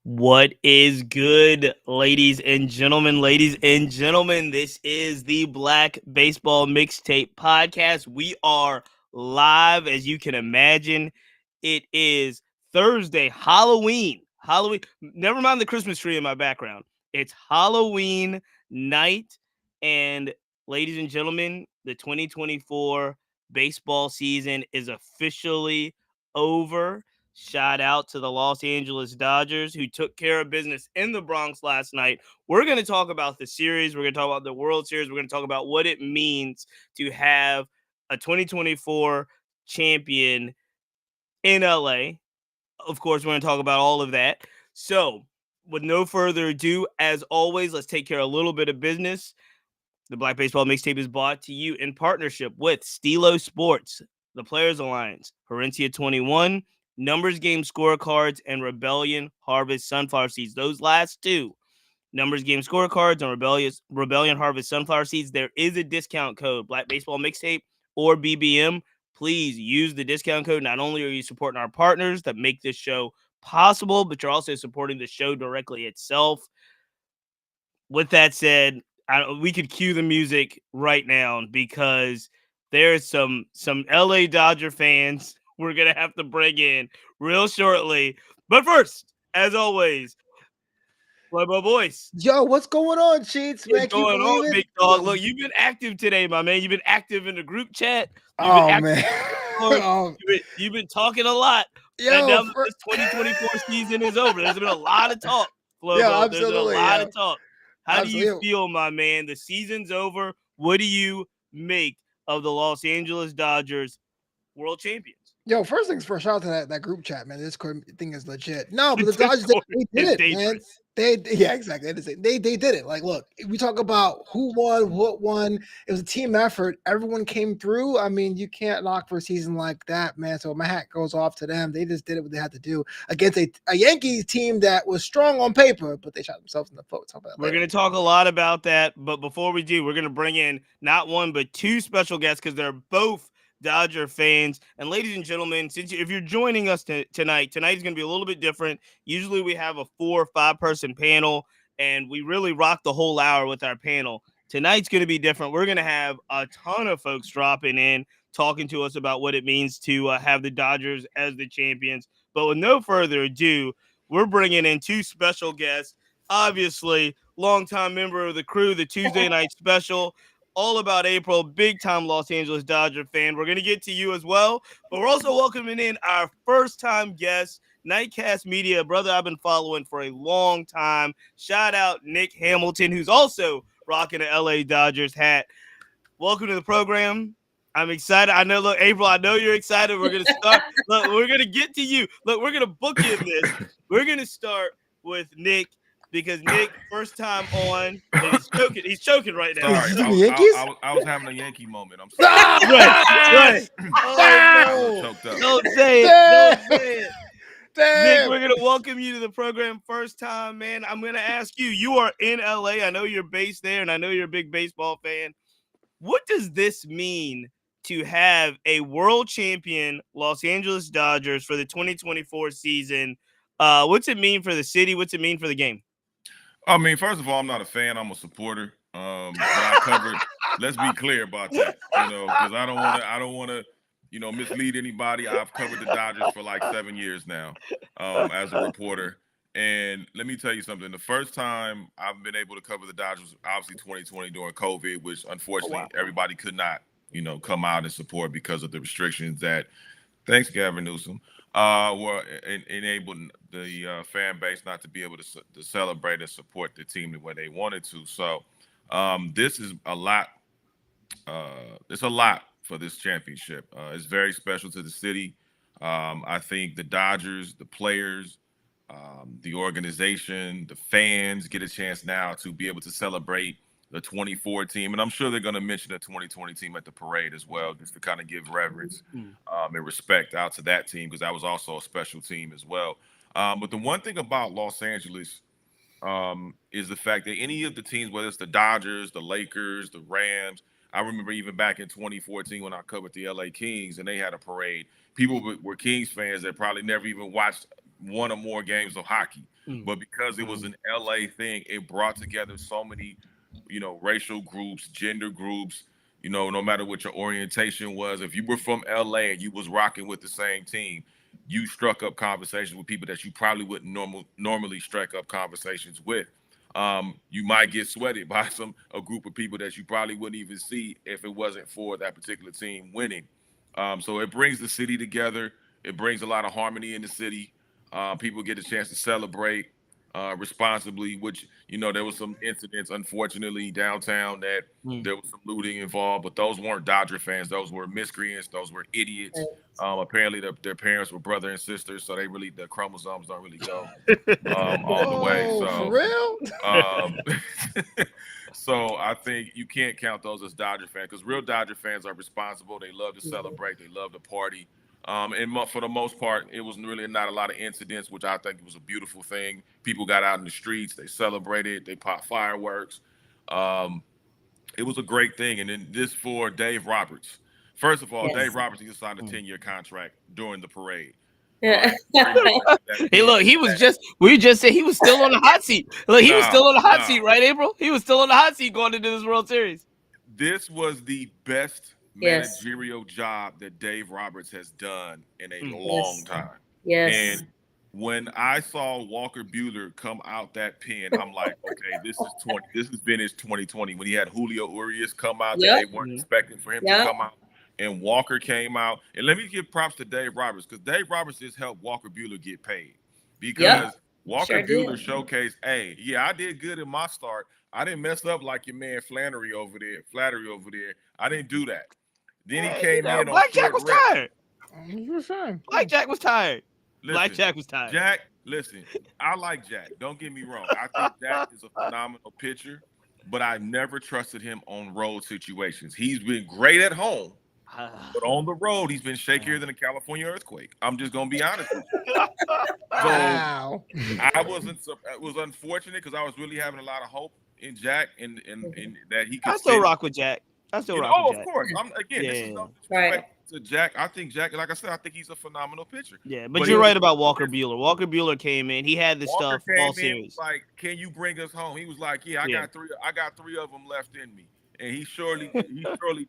What is good, ladies and gentlemen? Ladies and gentlemen, this is the Black Baseball Mixtape podcast. We are live, as you can imagine. It is Thursday, Halloween. Halloween. Never mind the Christmas tree in my background. It's Halloween night. And, ladies and gentlemen, the 2024 baseball season is officially over. Shout out to the Los Angeles Dodgers who took care of business in the Bronx last night. We're going to talk about the series. We're going to talk about the World Series. We're going to talk about what it means to have a 2024 champion in LA. Of course, we're going to talk about all of that. So, with no further ado, as always, let's take care of a little bit of business. The Black Baseball Mixtape is brought to you in partnership with Stilo Sports, the Players Alliance, Herencia 21, Numbers Game Scorecards, and Rebellion Harvest Sunflower Seeds. Those last two, Numbers Game Scorecards and Rebellion Harvest Sunflower Seeds, there is a discount code, Black Baseball Mixtape or BBM. Please use the discount code. Not only are you supporting our partners that make this show possible, but you're also supporting the show directly itself. With that said, we could cue the music right now because there's some LA Dodger fans we're gonna have to bring in real shortly. But first, as always, Play Boys. Yo, what's going on, Cheats? Man, What's can you going believe on, it? big dog? Look, you've been active today, my man. You've been active in the group chat. You've been Oh active man. you've been talking a lot. And Yo, now that this 2024 season is over, there's been a lot of talk, yeah, Flobo. There's been a absolutely. lot Yeah, of talk. How do you absolutely. feel, my man? The season's over. What do you make of the Los Angeles Dodgers world champions? Yo, first things first, shout out to that group chat, man. This thing is legit. No, but The the Dodgers, Discord they is did it, man. dangerous. Yeah, exactly. They did it. Like, look, we talk about who won, what won. It was a team effort. Everyone came through. I mean, you can't knock for a season like that, man. So my hat goes off to them. They just did what they had to do against a Yankees team that was strong on paper, but they shot themselves in the foot. We're going to talk a lot about that, but before we do, we're going to bring in not one but two special guests because they're both Dodger fans. And ladies and gentlemen, if you're joining us tonight is going to be a little bit different. Usually we have a 4 or 5 person panel, and we really rock the whole hour with our panel. Tonight's going to be different. We're going to have a ton of folks dropping in, talking to us about what it means to have the Dodgers as the champions. But with no further ado, we're bringing in two special guests. Obviously, longtime member of the crew, the Tuesday night special, all about April, big time Los Angeles Dodger fan. We're going to get to you as well, but we're also welcoming in our first time guest, Nightcast Media, brother I've been following for a long time. Shout out Nick Hamilton, who's also rocking an LA Dodgers hat. Welcome to the program. I'm excited. I know, look, April, I know you're excited. We're going to start. Look, we're going to get to you. Look, we're going to bookend this. We're going to start with Nick because Nick, first time on, and he's choking right now. Sorry, The Yankees? I was having a Yankee moment. I'm sorry. Right. Oh, Choked up. Don't say it. Don't say it. Nick, damn. we're going to welcome you to the program first time, man. I'm going to ask you, you are in LA. I know you're based there, and I know you're a big baseball fan. What does this mean to have a world champion Los Angeles Dodgers for the 2024 season? What's it mean for the city? What's it mean for the game? I mean, first of all, I'm not a fan. I'm a supporter. But I covered. Let's be clear about that. Because I don't want to, mislead anybody. I've covered the Dodgers for like 7 years now, as a reporter. And let me tell you something. The first time I've been able to cover the Dodgers was obviously 2020 during COVID, which unfortunately everybody could not, come out and support because of the restrictions that, thanks Gavin Newsom, were enabling the fan base not to be able to celebrate and support the team the way they wanted to. So this is a lot. It's a lot for this championship. It's very special to the city. I think the Dodgers, the players, the organization, the fans get a chance now to be able to celebrate the 24 team. And I'm sure they're going to mention the 2020 team at the parade as well, just to kind of give reverence and respect out to that team, because that was also a special team as well. But the one thing about Los Angeles is the fact that any of the teams, whether it's the Dodgers, the Lakers, the Rams, I remember even back in 2014 when I covered the LA Kings and they had a parade, people were Kings fans that probably never even watched one or more games of hockey. But because it was Mm. an LA thing, it brought together so many, racial groups, gender groups, no matter what your orientation was. If you were from LA and you was rocking with the same team, you struck up conversations with people that you probably wouldn't normally strike up conversations with. You might get sweated by a group of people that you probably wouldn't even see if it wasn't for that particular team winning. So it brings the city together. It brings a lot of harmony in the city. People get a chance to celebrate responsibly, which there was some incidents, unfortunately, downtown that Mm. there was some looting involved, but those weren't Dodger fans. Those were miscreants. Those were idiots. Apparently, their parents were brother and sister, so the chromosomes don't really go all the way. Oh, for So, real? um, so I think you can't count those as Dodger fans because real Dodger fans are responsible. They love to celebrate. They love to party. And for the most part, it was really not a lot of incidents, which I think was a beautiful thing. People got out in the streets. They celebrated. They popped fireworks. Um, it was a great thing. And then this for Dave Roberts. First of all, Dave Yes. Roberts, he signed a 10-year contract during the parade. Yeah. Hey, look, we just said he was still on the hot seat. Look, he was still on the hot seat, right, April? He was still on the hot seat going into this World Series. This was the best Yes. managerial job that Dave Roberts has done in a Mm. long Yes. time. Yes. And when I saw Walker Buehler come out that pen, I'm like, okay, this is vintage 2020. When he had Julio Urias come out, that they weren't expecting for him to come out, and Walker came out. And let me give props to Dave Roberts because Dave Roberts just helped Walker Buehler get paid because Walker Buehler showcased, hey, yeah, I did good in my start. I didn't mess up like your man Flattery over there. I didn't do that. Then he came in on Blackjack was tired. Blackjack was tired. Listen, Blackjack was tired. Jack, listen, I like Jack. Don't get me wrong. I think Jack is a phenomenal pitcher, but I never trusted him on road situations. He's been great at home, but on the road, he's been shakier than a California earthquake. I'm just gonna be honest with you. So Wow. it was unfortunate because I was really having a lot of hope in Jack and that he could. I still rock with Jack. Of course. This is no disrespect to Jack. I think Jack, like I said, I think he's a phenomenal pitcher. Yeah, but you're right about Walker Buehler. Walker Buehler came in. He had the Walker stuff all series. Like, can you bring us home? He was like, yeah, I got three of them left in me, and he surely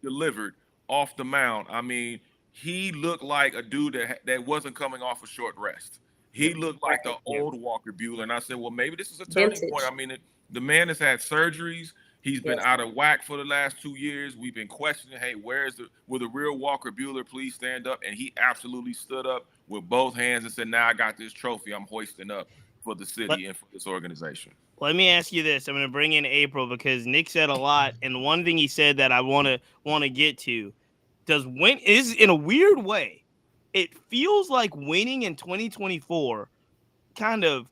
delivered off the mound. I mean, he looked like a dude that wasn't coming off a short rest. He looked like the old Walker Buehler, and I said, well, maybe this is a turning point. I mean, the man has had surgeries. He's been out of whack for the last 2 years. We've been questioning, hey, will the real Walker Buehler please stand up? And he absolutely stood up with both hands and said, now I got this trophy I'm hoisting up for the city and for this organization. Let me ask you this. I'm going to bring in April because Nick said a lot. And one thing he said that I want to get to is in a weird way, it feels like winning in 2024 kind of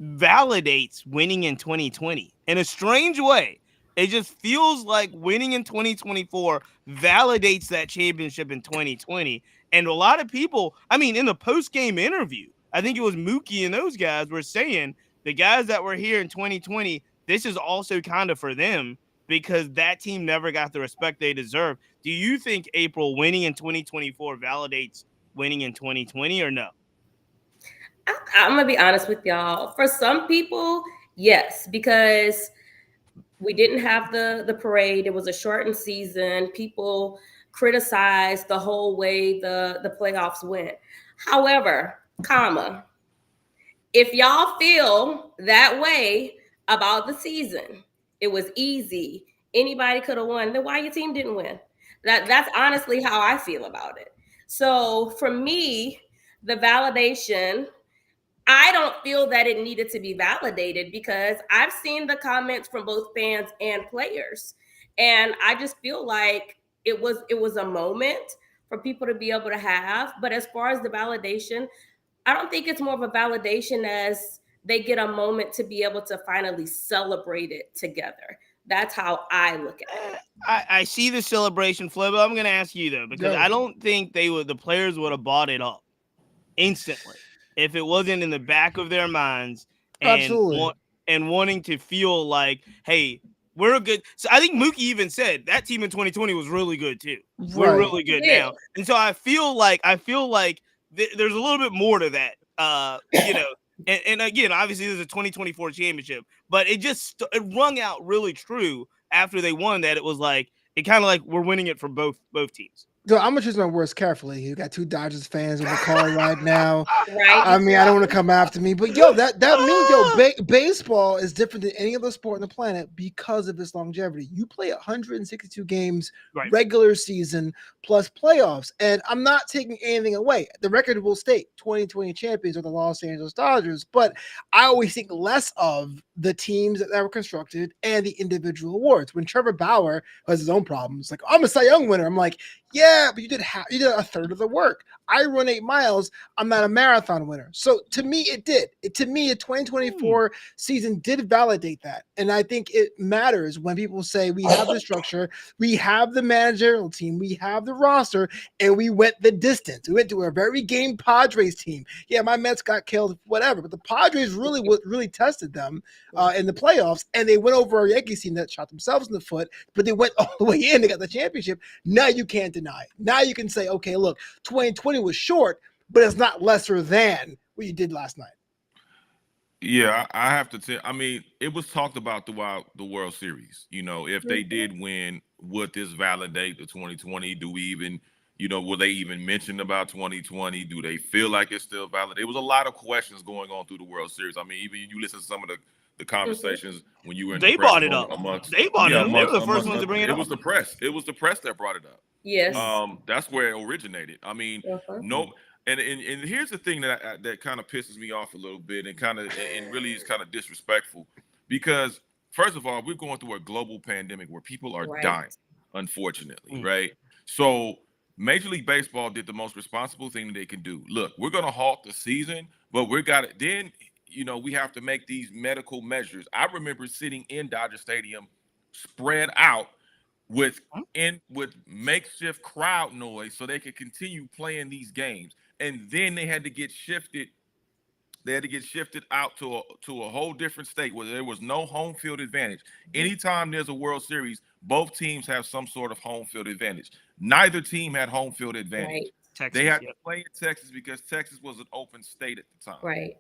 validates winning in 2020 in a strange way. It just feels like winning in 2024 validates that championship in 2020. And a lot of people, I mean, in the post-game interview, I think it was Mookie and those guys were saying the guys that were here in 2020, this is also kind of for them because that team never got the respect they deserve. Do you think, April, winning in 2024 validates winning in 2020 or no? I'm going to be honest with y'all. For some people, yes, because we didn't have the parade. It was a shortened season. People criticized the whole way the playoffs went. However, if y'all feel that way about the season, it was easy, anybody could have won, then why your team didn't win? That's honestly how I feel about it. So for me, the validation, I don't feel that it needed to be validated because I've seen the comments from both fans and players. And I just feel like it was a moment for people to be able to have. But as far as the validation, I don't think it's more of a validation as they get a moment to be able to finally celebrate it together. That's how I look at it. I see the celebration, Flo, but I'm going to ask you, though, because I don't think the players would have bought it up instantly if it wasn't in the back of their minds and wanting to feel like, hey, we're a good. So I think Mookie even said that team in 2020 was really good too. We're really good now, and so I feel like there's a little bit more to that You know, and again, obviously, this is a 2024 championship, but it rung out really true after they won that it was like it kind of like we're winning it for both teams. So I'm gonna choose my words carefully. You got two Dodgers fans on the call right now. Right? I mean, I don't want to come after me, but yo, that means baseball is different than any other sport on the planet because of its longevity. You play 162 games Right. regular season plus playoffs, and I'm not taking anything away. The record will state 2020 champions are the Los Angeles Dodgers, but I always think less of the teams that were constructed and the individual awards. When Trevor Bauer has his own problems, like I'm a Cy Young winner, I'm like, yeah, but you did a third of the work. I run 8 miles. I'm not a marathon winner. So to me, it did. To me, a 2024 season did validate that. And I think it matters when people say we have the structure, we have the managerial team, we have the roster, and we went the distance. We went to a very game Padres team. Yeah, my Mets got killed, whatever. But the Padres really tested them in the playoffs, and they went over a Yankees team that shot themselves in the foot, but they went all the way in. They got the championship. Now you can't deny it. Now you can say, okay, look, 2020 was short, but it's not lesser than what you did last night. Yeah, I have to tell. I mean, it was talked about throughout the World Series. You know, if they did win, would this validate the 2020? Do we even, will they even mention about 2020? Do they feel like it's still valid? There was a lot of questions going on through the World Series. I mean, even you listen to some of the conversations when you were in They the press brought it room up. amongst They brought it up. They were the first amongst ones to bring it it up. was the press. It was the press that brought it up. Yes. That's where it originated. I mean, no, and here's the thing that kind of pisses me off a little bit, and really is kind of disrespectful, because first of all, we're going through a global pandemic where people are dying, unfortunately, right? So Major League Baseball did the most responsible thing that they can do. Look, we're going to halt the season, but we got it. Then we have to make these medical measures. I remember sitting in Dodger Stadium, spread out with makeshift crowd noise so they could continue playing these games. And then they had to get shifted. They had to get shifted out to a whole different state where there was no home field advantage. Anytime there's a World Series, both teams have some sort of home field advantage. Neither team had home field advantage. Texas, they had to play in Texas because Texas was an open state at the time. Right.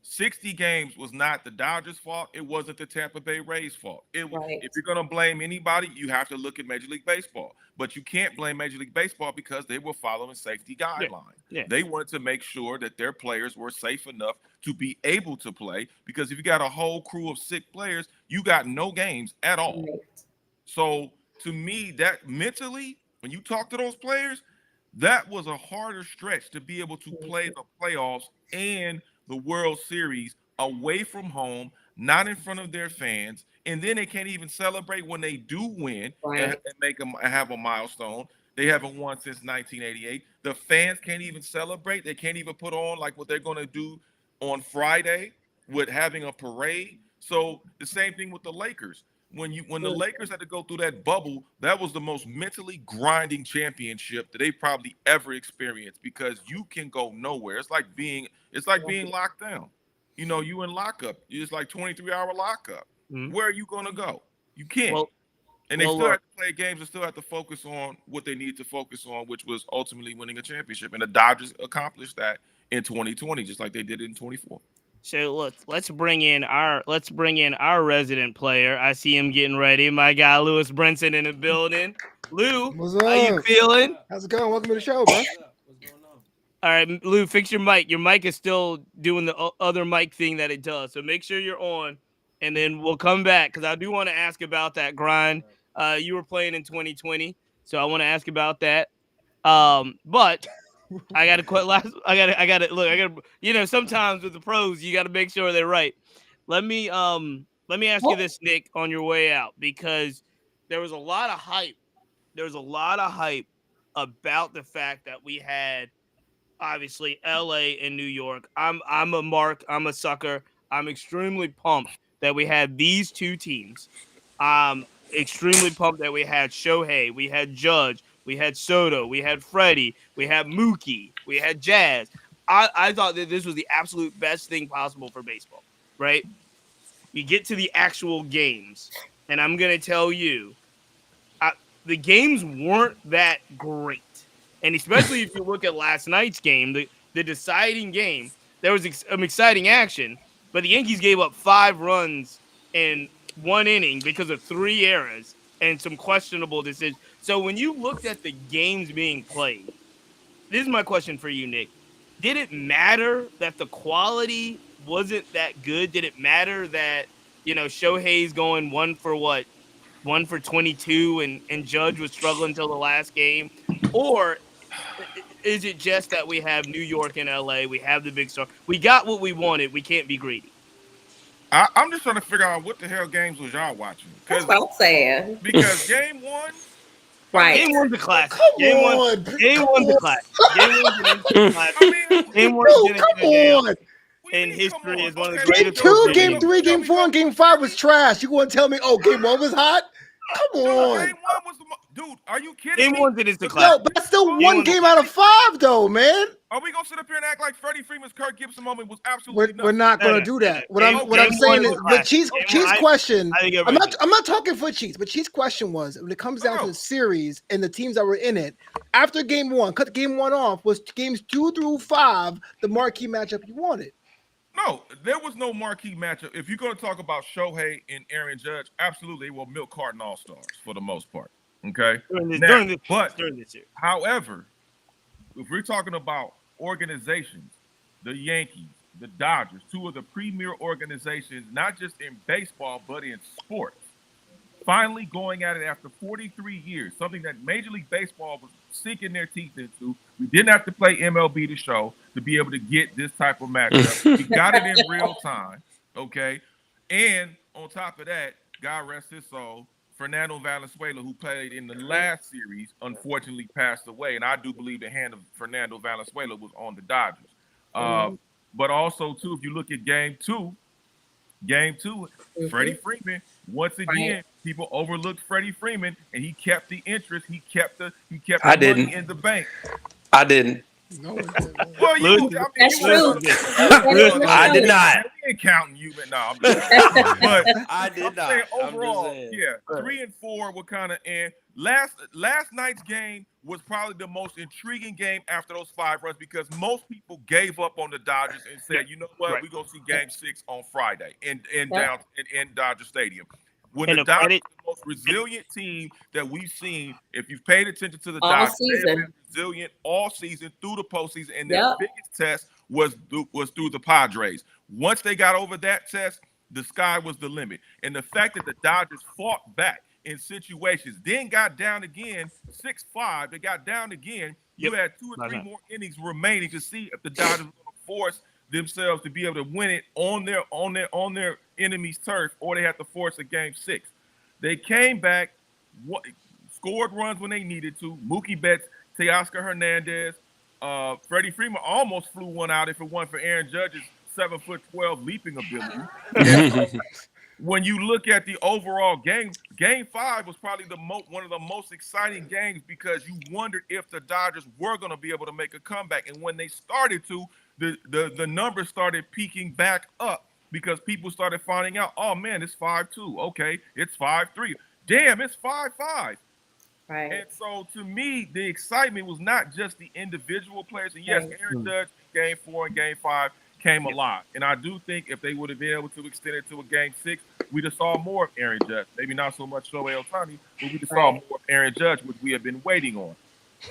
60 games was not the Dodgers' fault. It wasn't the Tampa Bay Rays' fault. If you're going to blame anybody, you have to look at Major League Baseball. But you can't blame Major League Baseball because they were following safety guidelines. They wanted to make sure that their players were safe enough to be able to play, because if you got a whole crew of sick players, you got no games at all. So to me, that mentally, when you talk to those players, that was a harder stretch to be able to play the playoffs and the World Series away from home, not in front of their fans, and then they can't even celebrate when they do win and make them have a milestone. They haven't won since 1988. The fans can't even celebrate. They can't even put on like what they're going to do on Friday with having a parade. So the same thing with the Lakers. When the Lakers had to go through that bubble, that was the most mentally grinding championship that they probably ever experienced, because you can go nowhere. It's like being locked down. You in lockup. It's like 23-hour lockup. Where are you gonna go? You can't. And they still have to play games and still have to focus on what they need to focus on, which was ultimately winning a championship. And the Dodgers accomplished that in 2020, just like they did in 24. So look, let's bring in our resident player. I see him getting ready. My guy Lewis Brinson in the building. Lou, what's up? How you feeling? How's it going? Welcome to the show, bro. What's going on? All right, Lou, fix your mic. Your mic is still doing the other mic thing that it does. So make sure you're on, and then we'll come back because I do want to ask about that grind. You were playing in 2020, so I want to ask about that. But I got to quit last. I got to look. Sometimes with the pros, you got to make sure they're right. Let me ask you this, Nick, on your way out, because there was a lot of hype. There was a lot of hype about the fact that we had obviously LA and New York. I'm a sucker. I'm extremely pumped that we had these two teams. Extremely pumped that we had Shohei, we had Judge, we had Soto, we had Freddie, we had Mookie, we had Jazz. I thought that this was the absolute best thing possible for baseball, right? You get to the actual games, and I'm going to tell you, the games weren't that great. And especially if you look at last night's game, the deciding game, there was some exciting action, but the Yankees gave up 5 runs in 1 inning because of 3 errors and some questionable decisions. So when you looked at the games being played, this is my question for you, Nick. Did it matter that the quality wasn't that good? Did it matter that, Shohei's going 1 for 22 and Judge was struggling until the last game? Or is it just that we have New York and LA? We have the big star. We got what we wanted. We can't be greedy. I'm just trying to figure out what the hell games was y'all watching. That's what I'm saying. Because game 1, Right. Game 1's a classic. Come Game on. 1's a classic. Game 1's an instant classic. I mean, Game 1's Dude, gonna come go down on. in history is one of the Okay, Game greatest. 2, Game games. 3, Game 4, and Game 5 was trash. You want to tell me, Game 1 was hot? Come on. Game 1 was dude, are you kidding Game me? 1's an instant No, classic. but that's still Game one one- game out of 5, though, man. Are we gonna sit up here and act like Freddie Freeman's Kirk Gibson moment was absolutely We're not going to do that. What I'm saying is, but Cheese question. I'm not talking for Cheese, but Cheese question was when it comes down to the series and the teams that were in it after game 1, cut game 1 off, was games 2 through 5 the marquee matchup you wanted? No, there was no marquee matchup. If you're going to talk about Shohei and Aaron Judge, absolutely, they were milk carton all-stars for the most part. Okay? During this year. However, if we're talking about organizations, the Yankees, the Dodgers, 2 of the premier organizations, not just in baseball, but in sports, finally going at it after 43 years, something that Major League Baseball was sinking their teeth into. We didn't have to play MLB The Show to be able to get this type of matchup. We got it in real time, okay? And on top of that, God rest his soul, Fernando Valenzuela, who played in the last series, unfortunately passed away. And I do believe the hand of Fernando Valenzuela was on the Dodgers. But also, too, if you look at game two, Freddie Freeman, once again, people overlooked Freddie Freeman, and he kept the interest. He kept the money in the bank. I didn't. No, Well, That's true. I did not. We ain't counting you, but no, I'm just saying. But I did not. saying overall, 3 and 4 were kind of in. Last night's game was probably the most intriguing game after those 5 runs because most people gave up on the Dodgers and said, you know what, we're gonna see Game 6 on Friday in Dodger Stadium. When the Dodgers are the most resilient team that we've seen, if you've paid attention to the Dodgers, they've been resilient all season through the postseason, and their biggest test was through the Padres. Once they got over that test, the sky was the limit. And the fact that the Dodgers fought back in situations, then got down again, 6-5, they got down again. You had 2 or 3 more innings remaining to see if the Dodgers were going to force themselves to be able to win it on their enemy's turf, or they had to force a Game 6. They came back, scored runs when they needed to. Mookie Betts, Teoscar Hernandez, Freddie Freeman almost flew one out if it wasn't for Aaron Judge's 7'12" leaping ability. When you look at the overall game, Game 5 was probably one of the most exciting games because you wondered if the Dodgers were going to be able to make a comeback. And when they started to, the numbers started peaking back up because people started finding out, oh, man, it's 5-2. Okay, it's 5-3. Damn, it's 5-5. Right. And so, to me, the excitement was not just the individual players. And yes, Aaron Judge, Game 4 and Game 5 came alive. And I do think if they would have been able to extend it to a Game 6, we'd have saw more of Aaron Judge. Maybe not so much Shohei Ohtani, but we'd have saw more of Aaron Judge, which we have been waiting on.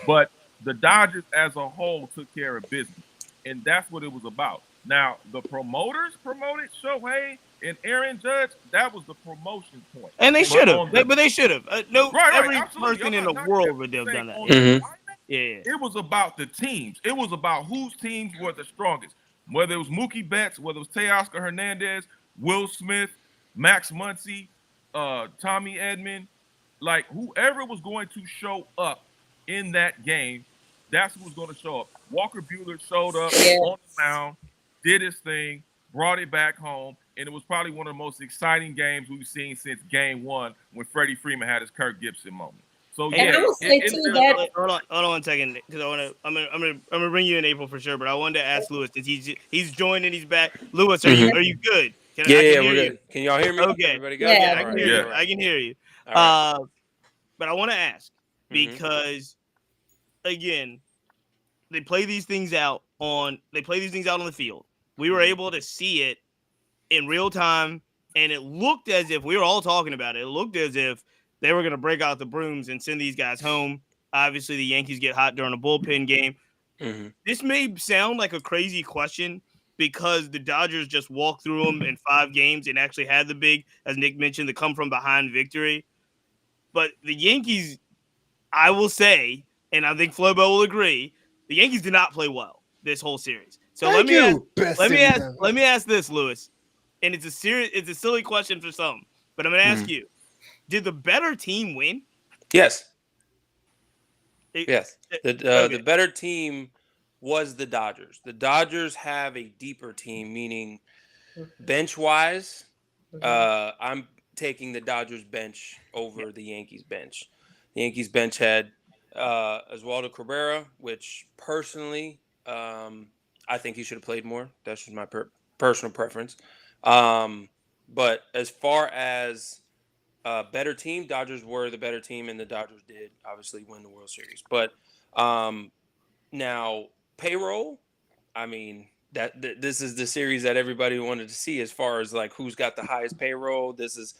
But the Dodgers as a whole took care of business. And that's what it was about. Now, the promoters promoted Shohei and Aaron Judge. That was the promotion point. And they should have. But they should have. Every absolutely. person in the world would have done that. It was about the teams. It was about whose teams were the strongest. Whether it was Mookie Betts, whether it was Teoscar Hernandez, Will Smith, Max Muncy, Tommy Edman, like whoever was going to show up in that game, that's who was going to show up. Walker Buehler showed up on the mound, did his thing, brought it back home, and it was probably one of the most exciting games we've seen since Game 1 when Freddie Freeman had his Kirk Gibson moment. So and I will say too that hold on 1 second, because I'm gonna bring you in April for sure. But I wanted to ask Lewis because he's joined and he's back. Lewis, are you good? We're good. Can y'all hear me? Okay. Everybody good? Yeah, I can hear you. Right. But I want to ask because again, they play these things out on the field. we were able to see it in real time, and it looked as if we were all talking about it. It looked as if they were going to break out the brooms and send these guys home. Obviously, the Yankees get hot during a bullpen game. Mm-hmm. This may sound like a crazy question because the Dodgers just walked through them in 5 games and actually had the big, as Nick mentioned, the come from behind victory. But the Yankees, I will say, and I think Flobo will agree, the Yankees did not play well this whole series. So Thank you. Best series ever. let me ask this, Lewis. And it's a silly question for some, but I'm going to ask you: did the better team win? Yes. Okay. The better team was the Dodgers. The Dodgers have a deeper team, meaning bench wise. I'm taking the Dodgers bench over the Yankees bench. The Yankees bench had Oswaldo Cabrera, which personally I think he should have played more. That's just my personal preference. But as far as better team, Dodgers were the better team, and the Dodgers did obviously win the World Series. But now payroll, I mean this is the series that everybody wanted to see as far as like who's got the highest payroll. This is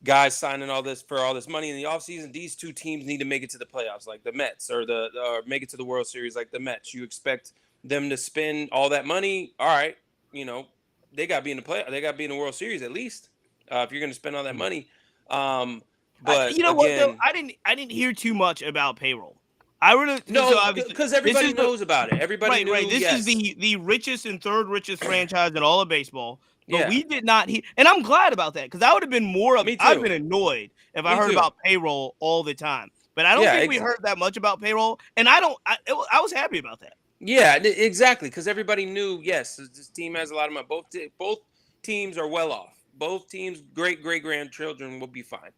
guys signing all this money in the offseason. These two teams need to make it to the playoffs, like the Mets, or make it to the World Series, like the Mets. You expect them to spend all that money? All right, they got to be in the play. They got to be in the World Series at least. If you're going to spend all that money. But you know what though, I didn't hear too much about payroll. I really because everybody knows about it. Everybody knew. Right. This is the richest and third richest franchise in all of baseball. But we did not hear, and I'm glad about that because I would have been I've been annoyed if I heard about payroll all the time. But I don't think we heard that much about payroll, and I was happy about that. Yeah, exactly, because everybody knew. Yes, this team has a lot of money. Both teams are well off. Both teams' great grandchildren will be fine.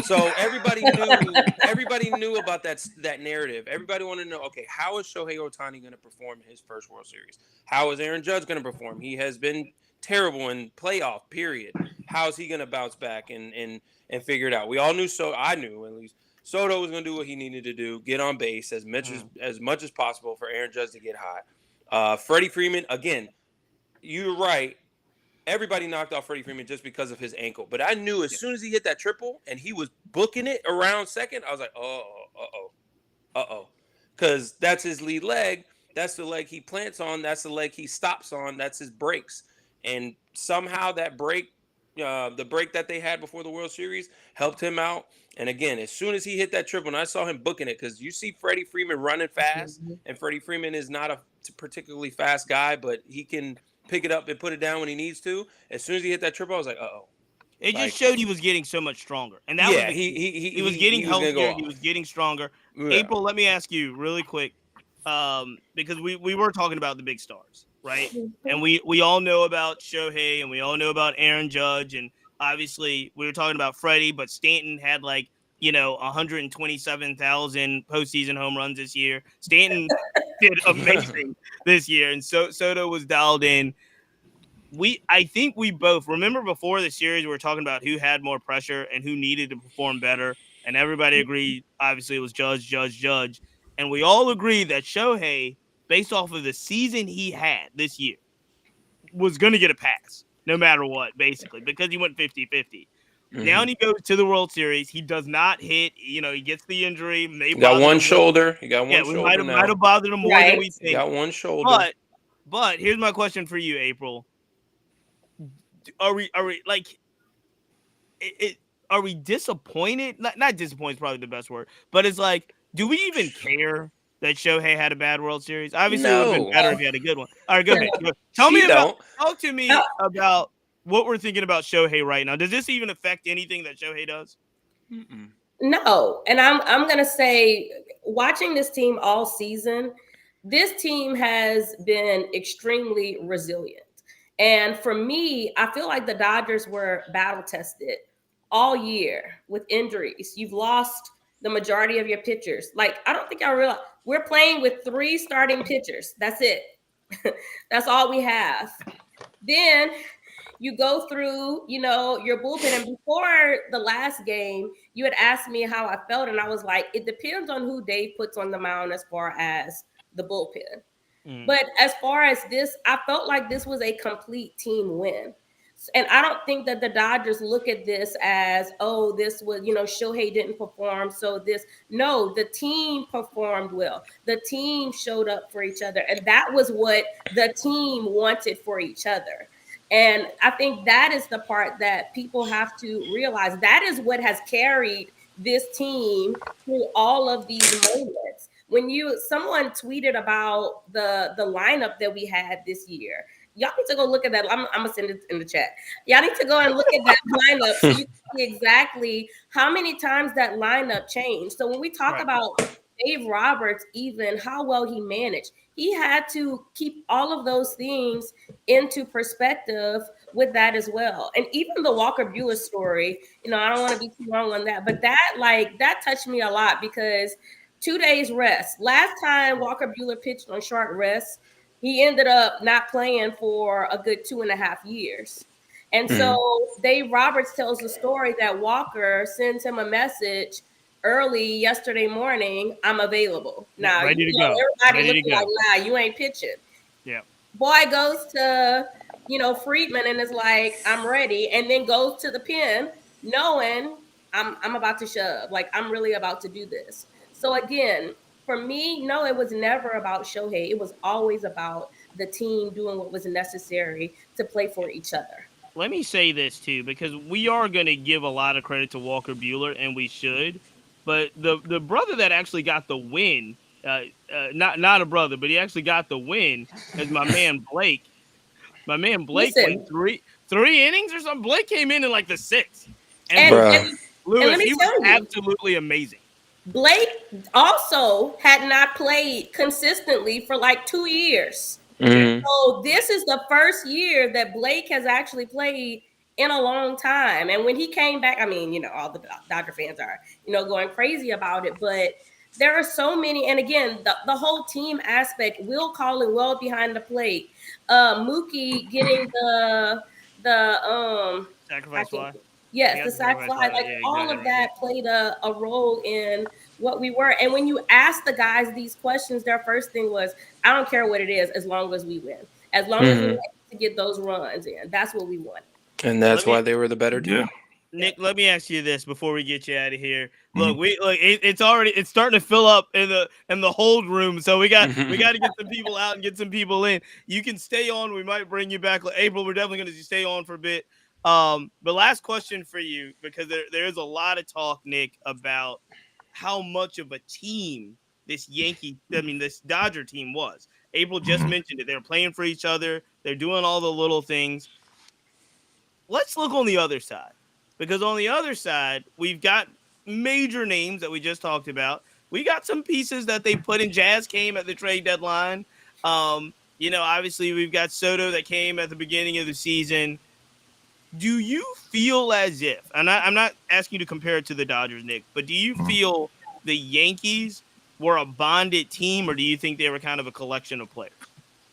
So everybody knew about that narrative. Everybody wanted to know, okay, how is Shohei Ohtani going to perform in his first World Series? How is Aaron Judge going to perform? He has been terrible in playoff period. How is he going to bounce back and figure it out? We all knew. So I knew at least Soto was going to do what he needed to do, get on base as much as possible for Aaron Judge to get hot. Freddie Freeman, again, you're right. Everybody knocked off Freddie Freeman just because of his ankle. But I knew as soon as he hit that triple and he was booking it around second, I was like, uh-oh. Because that's his lead leg. That's the leg he plants on. That's the leg he stops on. That's his breaks. And somehow that break, the break that they had before the World Series helped him out. And again, as soon as he hit that triple, and I saw him booking it, because you see Freddie Freeman running fast, and Freddie Freeman is not a particularly fast guy, but he can pick it up and put it down when he needs to. As soon as he hit that triple, I was like, uh-oh. It just showed he was getting so much stronger. And that was he was getting healthier, he was getting stronger. Yeah. April, let me ask you really quick, because we were talking about the big stars, right? And we all know about Shohei, and we all know about Aaron Judge, and obviously we were talking about Freddie, but Stanton had 127,000 postseason home runs this year. Stanton did amazing this year, and Soto was dialed in. I think we both remember before the series we were talking about who had more pressure and who needed to perform better, and everybody agreed. Obviously, it was Judge, and we all agreed that Shohei, based off of the season he had this year, was going to get a pass no matter what, basically, because he went 50-50. Mm-hmm. Down he goes to the World Series. He does not hit. He gets the injury. He got one shoulder. He got one shoulder. We might have bothered him more than we think. He got one shoulder. But here's my question for you, April. Are we are we disappointed? Not disappointed is probably the best word, but it's like, do we even care that Shohei had a bad World Series? Obviously, it would have been better if he had a good one. All right, go ahead. Talk to me about what we're thinking about Shohei right now. Does this even affect anything that Shohei does? Mm-mm. No, and I'm gonna say, watching this team all season, this team has been extremely resilient. And for me, I feel like the Dodgers were battle tested all year with injuries. You've lost the majority of your pitchers. I don't think I realize we're playing with 3 starting pitchers. That's it. That's all we have. Then you go through, your bullpen. And before the last game, you had asked me how I felt. And I was like, it depends on who Dave puts on the mound as far as the bullpen. But as far as this, I felt like this was a complete team win. And I don't think that the Dodgers look at this as, oh, this was, Shohei didn't perform. So this, no, the team performed well. The team showed up for each other. And that was what the team wanted for each other. And I think that is the part that people have to realize. That is what has carried this team through all of these moments. When someone tweeted about the lineup that we had this year, y'all need to go look at that. I'm gonna send it in the chat. Y'all need to go and look at that lineup so you can see exactly how many times that lineup changed. So when we talk about Dave Roberts, even how well he managed, he had to keep all of those things into perspective with that as well. And even the Walker Buehler story, I don't want to be too long on that, but that touched me a lot because 2 days rest. Last time Walker Buehler pitched on short rest, he ended up not playing for a good 2.5 years. And so Dave Roberts tells the story that Walker sends him a message early yesterday morning, I'm available. Now, ready to go. Everybody looking like, nah, you ain't pitching. Yeah. Boy goes to, Friedman and is like, I'm ready. And then goes to the pen knowing I'm about to shove. Like, I'm really about to do this. So again, for me, no, it was never about Shohei. It was always about the team doing what was necessary to play for each other. Let me say this too, because we are going to give a lot of credit to Walker Buehler, and we should. But the brother that actually got the win, not a brother, but he actually got the win, is my man Blake. My man Blake Listen. went three innings or something. Blake came in like the sixth, And Lewis, let me he tell was you, absolutely amazing. Blake also had not played consistently for like 2 years. So this is the first year that Blake has actually played in a long time. And when he came back, I mean, all the Dodger fans are, going crazy about it. But there are so many. And again, the whole team aspect, Will calling well behind the plate, Mookie getting the Sacrifice fly. Yes, the sack fly, like all of that played a role in what we were. And when you ask the guys these questions, their first thing was, I don't care what it is, as long as we win. As long as we were able to get those runs in. That's what we want. And that's why they were the better team. Yeah. Nick, let me ask you this before we get you out of here. Look, it's starting to fill up in the hold room, so we got to get some people out and get some people in. You can stay on. We might bring you back, April. We're definitely going to stay on for a bit. But last question for you, because there is a lot of talk, Nick, about how much of a team this Dodger team was. April just mentioned it. They're playing for each other. They're doing all the little things. Let's look on the other side, because on the other side, we've got major names that we just talked about. We got some pieces that they put in. Jazz came at the trade deadline. Obviously we've got Soto that came at the beginning of the season. Do you feel as if, and I'm not asking you to compare it to the Dodgers, Nick, but do you feel the Yankees were a bonded team, or do you think they were kind of a collection of players?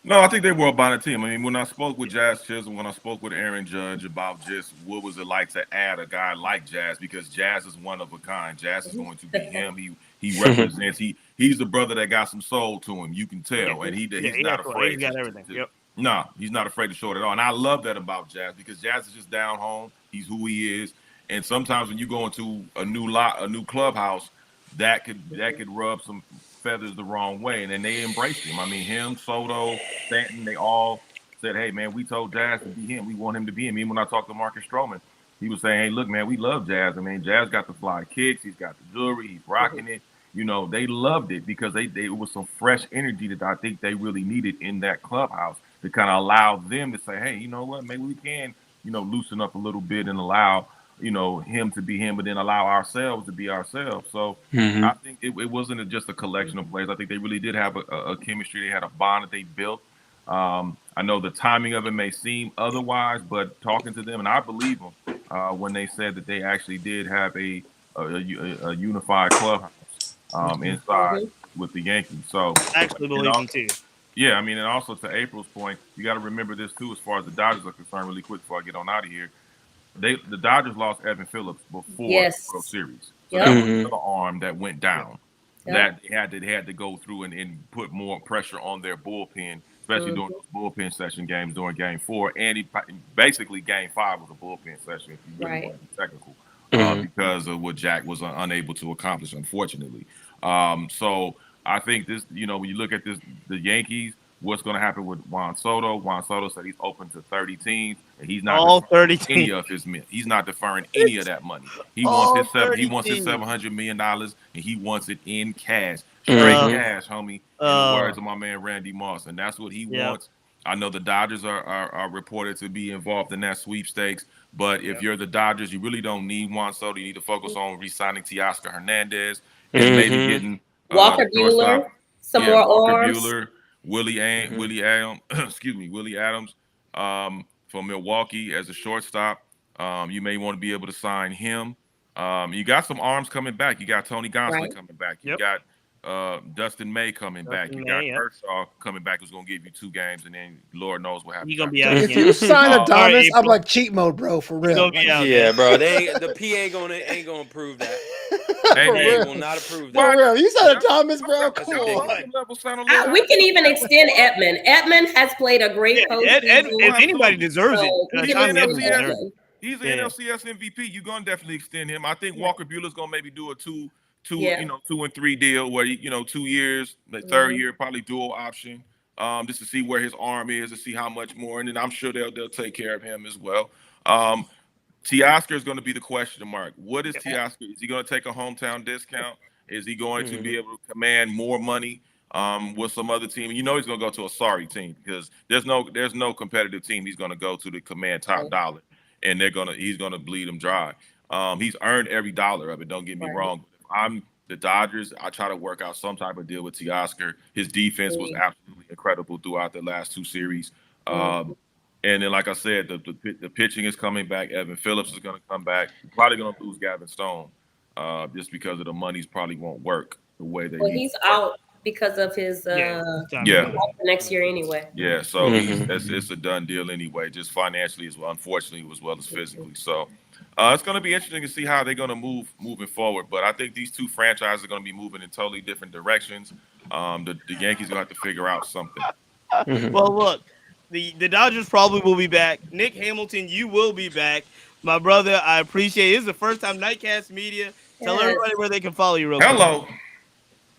No, I think they were a bonded team. I mean, when I spoke with Jazz Chisholm, when I spoke with Aaron Judge about just what was it like to add a guy like Jazz, because Jazz is one of a kind. Jazz is going to be him. He represents. He's the brother that got some soul to him. You can tell, and he's not afraid. He's got everything. Yep. No, he's not afraid to show it at all. And I love that about Jazz, because Jazz is just down home. He's who he is. And sometimes when you go into a new clubhouse, that could rub some feathers the wrong way. And then they embraced him. I mean, him, Soto, Stanton, they all said, hey, man, we told Jazz to be him. We want him to be him. Even when I talked to Marcus Stroman, he was saying, hey, look, man, we love Jazz. I mean, Jazz got the fly kicks. He's got the jewelry. He's rocking it. They loved it because it was some fresh energy that I think they really needed in that clubhouse to kind of allow them to say, hey, you know what, maybe we can, loosen up a little bit and allow, him to be him, but then allow ourselves to be ourselves. So I think it wasn't just a collection of players. I think they really did have a chemistry. They had a bond that they built. I know the timing of it may seem otherwise, but talking to them, and I believe them when they said that they actually did have a unified clubhouse inside with the Yankees. So I actually believe them too. Yeah, I mean, and also to April's point, you got to remember this too, as far as the Dodgers are concerned, really quick before I get on out of here. The Dodgers lost Evan Phillips before the World Series. So that was another arm that went down. that they had to go through and put more pressure on their bullpen, especially during those bullpen session games during Game 4, and basically Game 5 was a bullpen session if you really want to be technical, because of what Jack was unable to accomplish, unfortunately. So I think this, when you look at this, the Yankees. What's going to happen with Juan Soto? Juan Soto said he's open to 30 teams, and he's not all 30 any teams. of his men. He's not deferring any of that money. He wants his He $700 million, and he wants it in cash, straight cash, homie. In the words of my man Randy Moss, and that's what he wants. I know the Dodgers are reported to be involved in that sweepstakes, but if you're the Dodgers, you really don't need Juan Soto. You need to focus on re-signing Teoscar Hernandez and maybe getting Walker Buehler, some more arms. Buehler. Willie Adams, Willie Adams from Milwaukee as a shortstop. You may want to be able to sign him. You got some arms coming back. You got Tony Gonsolin coming back. You got Dustin May coming back. You got Kershaw coming back, who's going to give you 2 games, and then Lord knows what happens. If you sign Adames, I'm like cheat mode, bro, for real. Yeah, bro. The P ain't gonna approve that. They will not approve that. For real. You signed Adames, bro. Come on. We can even extend Edman. Edman has played a great postseason. If anybody deserves it. He's the NLCS MVP. You're gonna definitely extend him. I think Walker Buehler's gonna maybe do a 2 and 3 deal where 2 years, the third year probably dual option, just to see where his arm is, to see how much more, and then I'm sure they'll take care of him as well. Teoscar is going to be the question mark. What is Teoscar? Is he going to take a hometown discount? Is he going to be able to command more money with some other team? He's going to go to a sorry team because there's no competitive team he's going to go to command top dollar, and he's going to bleed them dry. He's earned every dollar of it. Don't get me wrong. If I'm the Dodgers, I try to work out some type of deal with Teoscar. His defense was absolutely incredible throughout the last 2 series. And then, like I said, the pitching is coming back. Evan Phillips is going to come back. We're probably going to lose Gavin Stone just because of the monies probably won't work the way they. Well, he's out because of his next year anyway. Yeah, so it's a done deal anyway, just financially as well, unfortunately, as well as physically. So it's going to be interesting to see how they're going to moving forward. But I think these 2 franchises are going to be moving in totally different directions. The Yankees are going to have to figure out something. Well, look. The Dodgers probably will be back. Nick Hamilton, you will be back. My brother, I appreciate it. This is the first time Nightcast Media. Tell everybody where they can follow you real quick. Hello.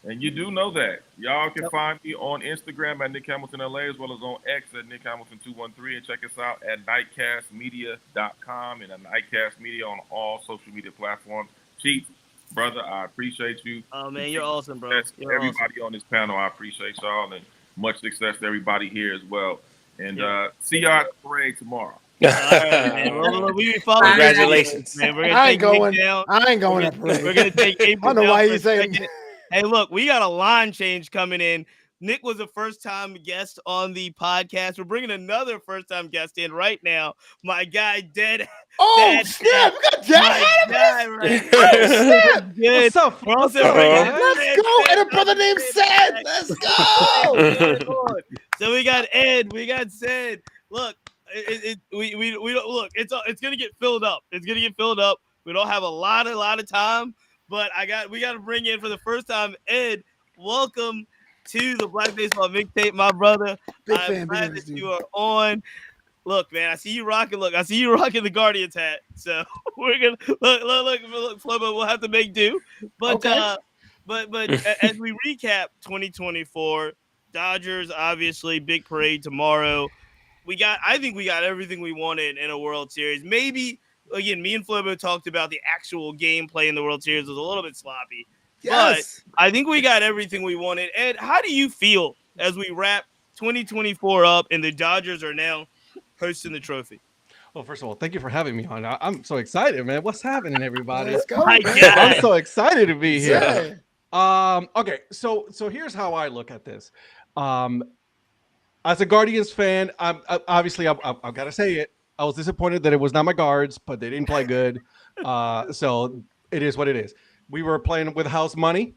And you do know that. Y'all can find me on Instagram at Nick Hamilton LA as well as on X at Nick Hamilton 213 and check us out at nightcastmedia.com and at Nightcast Media on all social media platforms. Chief, brother, I appreciate you. Oh, man, you're awesome, bro. Everybody on this panel, I appreciate y'all, and much success to everybody here as well. And see y'all at the parade tomorrow. All right, man. Well, we be following. Congratulations, man. We're I ain't going. I ain't going. We're gonna take April. I don't know why you saying. Hey, look, we got a line change coming in. Nick was a first-time guest on the podcast. We're bringing another first-time guest in right now. My guy, Dead. Oh, snap. We got Dead right What's up? Let's go. And a brother named Sid. Let's go. So we got Ed. We got Sid. Look, we don't look. It's gonna get filled up. It's gonna get filled up. We don't have a lot of time, but we got to bring in for the first time Ed. Welcome to the Black Baseball Mixtape, my brother. I'm glad that you are on. Look, man, I see you rocking. Look, I see you rocking the Guardians hat. So we're gonna look, Flobo. We'll have to make do. But but as we recap 2024, Dodgers obviously big parade tomorrow. I think we got everything we wanted in a World Series. Maybe again, me and Flobo talked about the actual gameplay in the World Series was a little bit sloppy. Yes. But I think we got everything we wanted. Ed, how do you feel as we wrap 2024 up and the Dodgers are now hosting the trophy? Well, first of all, thank you for having me on. I'm so excited, man. What's happening, everybody? Let's go, man. I'm so excited to be here. Okay, so here's how I look at this. As a Guardians fan, I've got to say it. I was disappointed that it was not my Guards, but they didn't play good. So it is what it is. We were playing with house money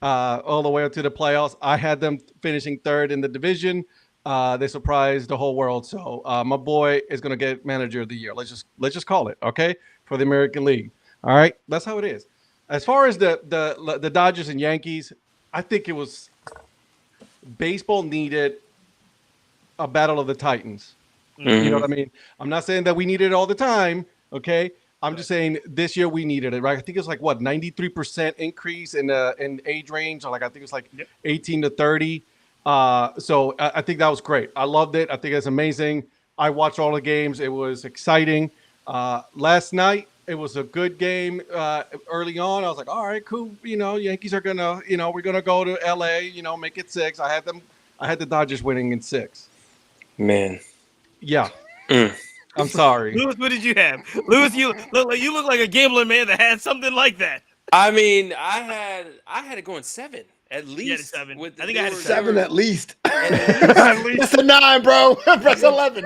all the way up to the playoffs. I had them finishing third in the division. They surprised the whole world. So my boy is going to get manager of the year. Let's just call it, okay, for the American League. All right, that's how it is. As far as the Dodgers and Yankees, I think it was baseball needed a battle of the Titans. You know what I mean? I'm not saying that we need it all the time. Okay. I'm just saying this year we needed it, right? I think it's like what 93% increase in age range, or like I think it's like 18 to 30. So I think that was great. I loved it. I think it's amazing. I watched all the games. It was exciting. Last night it was a good game. Early on, I was like, all right, cool. You know, Yankees are gonna, you know, we're gonna go to LA. You know, make it 6. I had the Dodgers winning in 6. Man. Yeah. I'm sorry. Lewis, what did you have? Lewis, you look like a gambling man that had something like that. I mean, I had it going 7 at least. You had a 7. With I think I had a 7 at least. At least. That's a 9, bro. Press 11.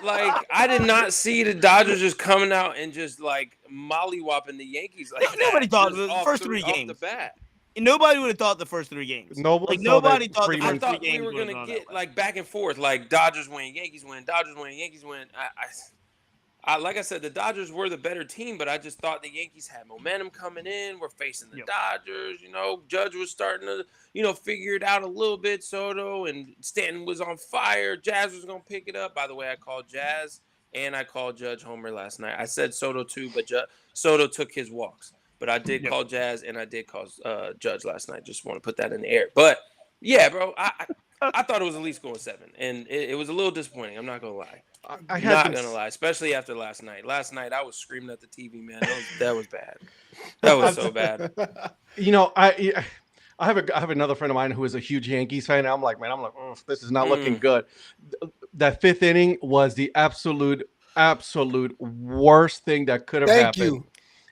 Like, I did not see the Dodgers just coming out and just like mollywopping the Yankees. Like Nobody that, thought just the off first 3 off games. The bat. Nobody would have thought the first 3 games. Nobody thought the pretty first much- 3 I thought games we were would have gonna gone get that way. like back and forth, like Dodgers win, Yankees win, Dodgers win, Yankees win. I like I said, the Dodgers were the better team, but I just thought the Yankees had momentum coming in. We're facing the Dodgers. You know, Judge was starting to, you know, figure it out a little bit. Soto and Stanton was on fire. Jazz was gonna pick it up. By the way, I called Jazz and I called Judge homer last night. I said Soto too, but Soto took his walks. But I did call Jazz and I did call Judge last night. Just want to put that in the air. But yeah, bro, I thought it was at least going 7, and it was a little disappointing. I'm not gonna lie. I Not gonna lie, especially after last night. Last night I was screaming at the TV, man. That was bad. That was so bad. You know, I have another friend of mine who is a huge Yankees fan. And I'm like, oh, this is not looking good. That 5th inning was the absolute worst thing that could have happened. Thank you.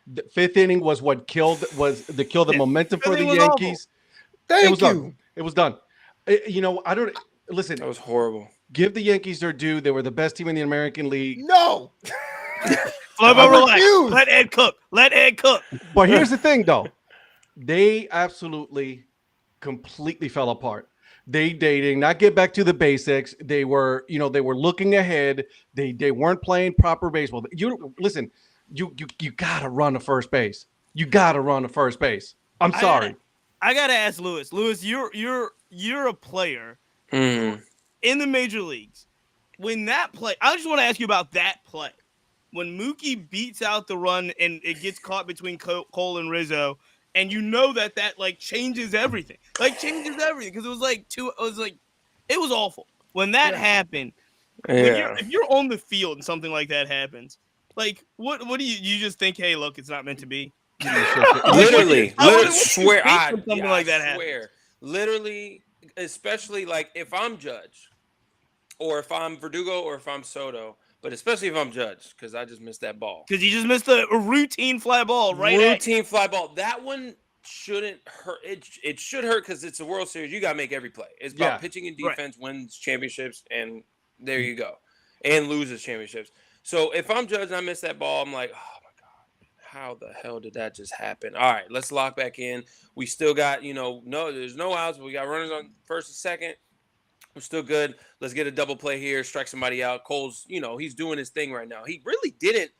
The 5th inning was what killed the momentum for the Yankees. Thank you. Done. It was done. You know, I don't listen. That was horrible. Give the Yankees their due. They were the best team in the American League. No. Relax. refuse. Let Ed cook. But here's the thing, though. They absolutely, completely fell apart. They did not get back to the basics. They were looking ahead. They weren't playing proper baseball. You gotta run to first base. You gotta run to first base. I'm sorry. I gotta ask Lewis. Lewis, you're a player in the major leagues. When that play, I just want to ask you about that play. When Mookie beats out the run and it gets caught between Cole and Rizzo, and you know that like changes everything. Like changes everything because it was awful. When that happened, if you're on the field and something like that happens, like what do you just think, hey, look, it's not meant to be? Literally swear something like that happens. Literally, especially like if I'm Judge or if I'm Verdugo or if I'm Soto, but especially if I'm Judge, because I just missed that ball. Because you just missed a routine fly ball, right? Routine fly ball. That one shouldn't hurt. It should hurt because it's a World Series. You got to make every play. It's about pitching and defense, wins championships, and there you go. And loses championships. So if I'm Judge and I miss that ball, I'm like, oh my God, how the hell did that just happen? All right, let's lock back in. We still got, there's no outs, but we got runners on first and second. We're still good. Let's get a double play here, strike somebody out. Cole's, he's doing his thing right now. He really didn't.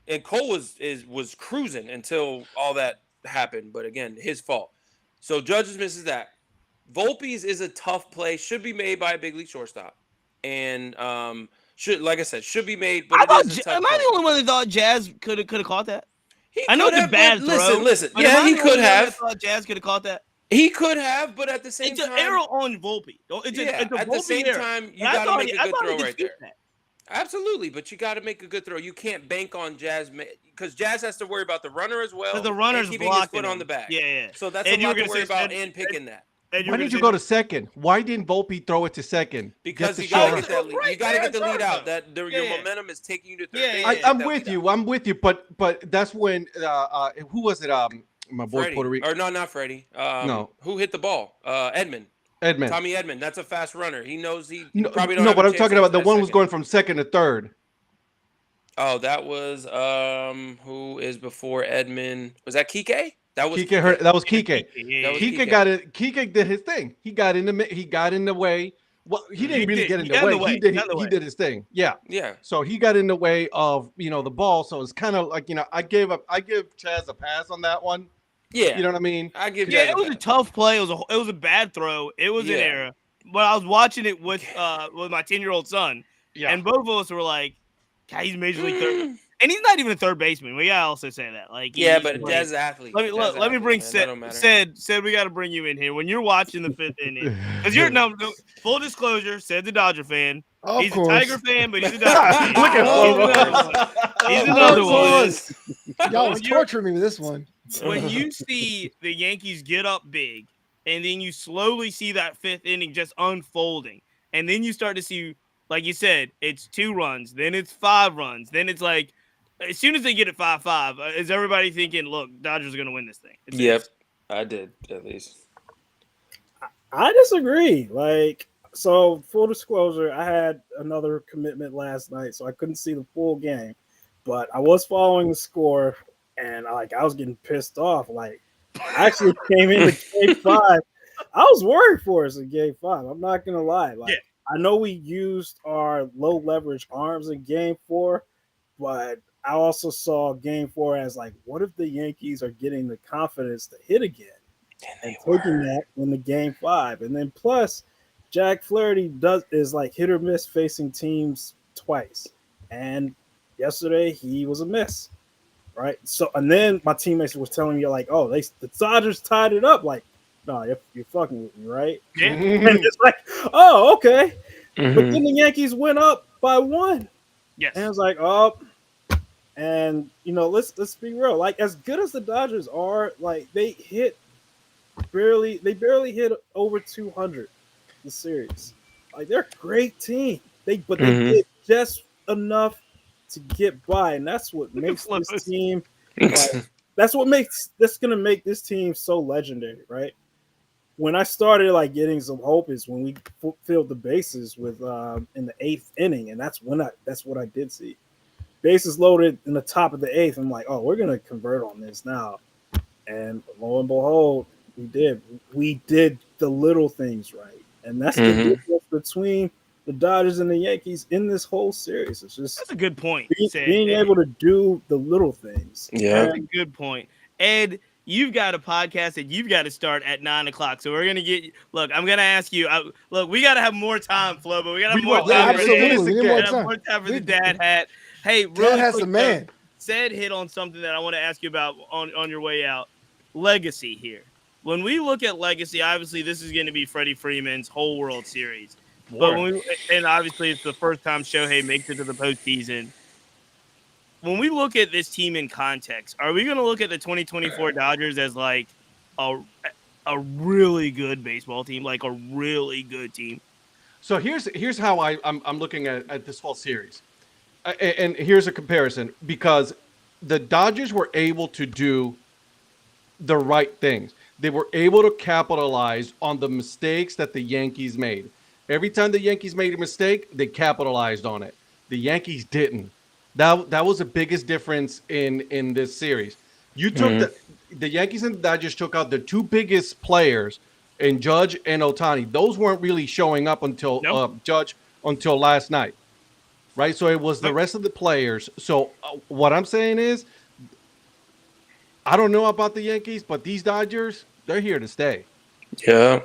And Cole was cruising until all that happened. But again, his fault. So Judges misses that. Volpe's is a tough play. Should be made by a big league shortstop. And like I said, should be made. But am I the only one that thought Jazz could have caught that? I know it's a bad throw. Listen. Yeah, he could have. Thought Jazz could have caught that. He could have, but at the same time, it's an arrow on Volpe. It's a at Volpe the same error. time, you got to make a good throw right there. That. Absolutely, but you got to make a good throw. You can't bank on Jazz because Jazz has to worry about the runner as well. The runner's keeping his foot on the back. Yeah. So that's a lot to worry about and picking that. Why did you go to second? Why didn't Volpe throw it to second? Because you got to get that lead. You got to get the lead out. That your momentum is taking you to third base. I'm with you. But that's when who was it? My boy Freddie. Puerto Rico. Or no, not Freddie. No. Who hit the ball? Edmund. Tommy Edmund. That's a fast runner. He knows he probably don't. No, but I'm talking about the one who's going from second to third. Oh, that was who is before Edmund? Was that Kike? That was Kike. That was Kike. Kike got it. Kike did his thing. He got in the way. Well, he didn't really get in the way. He did his thing. Yeah. Yeah. So he got in the way of the ball. So it's kind of like I give Chaz a pass on that one. Yeah, You know what I mean? I give Yeah, Jack it was a pass. tough play. It was a bad throw. It was an Yeah. error. But I was watching it with my 10-year-old son, Yeah. and both of us were like, God, he's major league third, Mm. and he's not even a third baseman. We gotta also say that. Like, Yeah, he but plays. Jazz athlete. Let me Jazz let me athlete, bring man. That don't matter. said we got to bring you in here when you're watching the 5th inning because you're no full disclosure. Said's a Dodger fan. Of He's course. a Tiger fan, but he's a Dodger fan. Look at He's Flobo. another one. He's Of another one. course. Y'all When was you're- torturing me with this one. When you see the Yankees get up big, and then you slowly see that 5th inning just unfolding, and then you start to see, like you said, it's 2 runs, then it's 5 runs, then it's like, as soon as they get it 5-5, is everybody thinking, look, Dodgers are going to win this thing? Yep, I did at least. I disagree. Like, so full disclosure, I had another commitment last night, so I couldn't see the full game, but I was following the score, and I was getting pissed off. Like, I actually came into Game 5. I was worried for us in Game 5. I'm not gonna lie. Like, Yeah. I know we used our low leverage arms in Game 4, but I also saw Game 4 as like, what if the Yankees are getting the confidence to hit again? And taking that in the Game 5, and then plus Jack Flaherty is like hit or miss facing teams twice, and yesterday he was a miss, right? So and then my teammates was telling me like, oh, the Dodgers tied it up. Like, no, you're fucking with me, right? Yeah. And it's like, oh, okay, but Mhm. then the Yankees went up by 1, Yes. and I was like, oh. And let's be real. Like, as good as the Dodgers are, like they barely hit over 200 the series. Like, they're a great team. They did just enough to get by, and that's what makes this team. That's gonna make this team so legendary, right? When I started like getting some hope is when we filled the bases with in the 8th inning, and that's what I did see. Bases loaded in the top of the 8th. I'm like, oh, we're gonna convert on this now, and lo and behold, we did. We did the little things right, and that's the difference between the Dodgers and the Yankees in this whole series. It's just That's a good point. being able to do the little things. Yeah. That's a good point. Ed, you've got a podcast that you've got to start at 9:00. So we're gonna get. Look, I'm gonna ask you. Look, we got to have more time, Flo. But we got to have more will. time. Absolutely, we need more We got time. more time for the dad hat. Hey, Dad really has quick, the man. Said hit on something that I want to ask you about on your way out. Legacy here. When we look at legacy, obviously this is going to be Freddie Freeman's whole World Series. But and obviously it's the first time Shohei makes it to the postseason. When we look at this team in context, are we going to look at the 2024 Dodgers as like a really good baseball team, like a really good team? So here's how I'm looking at this whole series, and here's a comparison, because the Dodgers were able to do the right things. They were able to capitalize on the mistakes that the Yankees made. Every time the Yankees made a mistake, they capitalized on it. The Yankees didn't. That was the biggest difference in this series. You took the Yankees and the Dodgers took out the 2 biggest players in Judge and Ohtani. Those weren't really showing up until Judge until last night, right? So it was the rest of the players. So what I'm saying is, I don't know about the Yankees, but these Dodgers, they're here to stay. Yeah.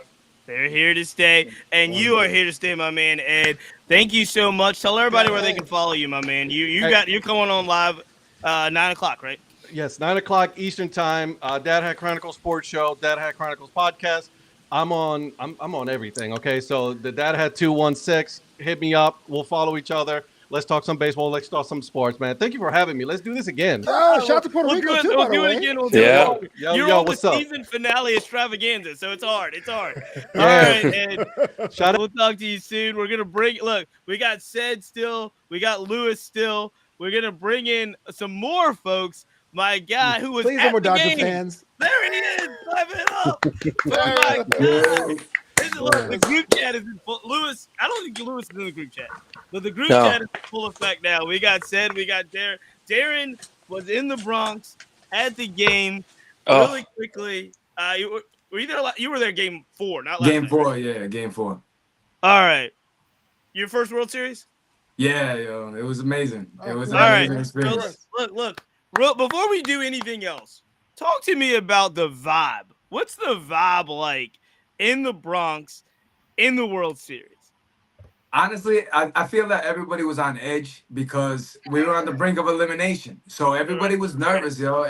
They're here to stay, and you are here to stay, my man, Ed. Thank you so much. Tell everybody where they can follow you, my man. You're coming on live 9:00, right? Yes, 9:00 Eastern time. Dad Hat Chronicles Sports Show, Dad Hat Chronicles Podcast. I'm on everything. Okay, so the Dad Hat 216. Hit me up. We'll follow each other. Let's talk some baseball. Let's talk some sports, man. Thank you for having me. Let's do this again. Oh, shout out to Puerto We'll Rico do it, too, we'll by the do way. it again. We'll do Yeah. it. Yo, You're yo, on what's the up? season finale extravaganza, so it's hard. It's hard. Yeah. All right, Ed. Shout out. We'll talk to you soon. We're gonna look. We got Ced still. We got Lewis still. We're gonna bring in some more folks. My guy who was Please, no at more the Dodger game. fans. There he is. Clap it up. Oh my God. Look, the group chat is in full. Lewis, I don't think Lewis is in the group chat, but the group chat is in full effect now. We got Ced, we got Darren. Darren was in the Bronx at the game. Really quickly, you were there game 4, not last Game night, 4, right? yeah, game 4. All right. Your first World Series? Yeah, yo, it was amazing. It was an All right. amazing experience. So look. Before we do anything else, talk to me about the vibe. What's the vibe like in the Bronx in the World Series? Honestly, I feel that everybody was on edge because we were on the brink of elimination. So everybody was nervous, yo.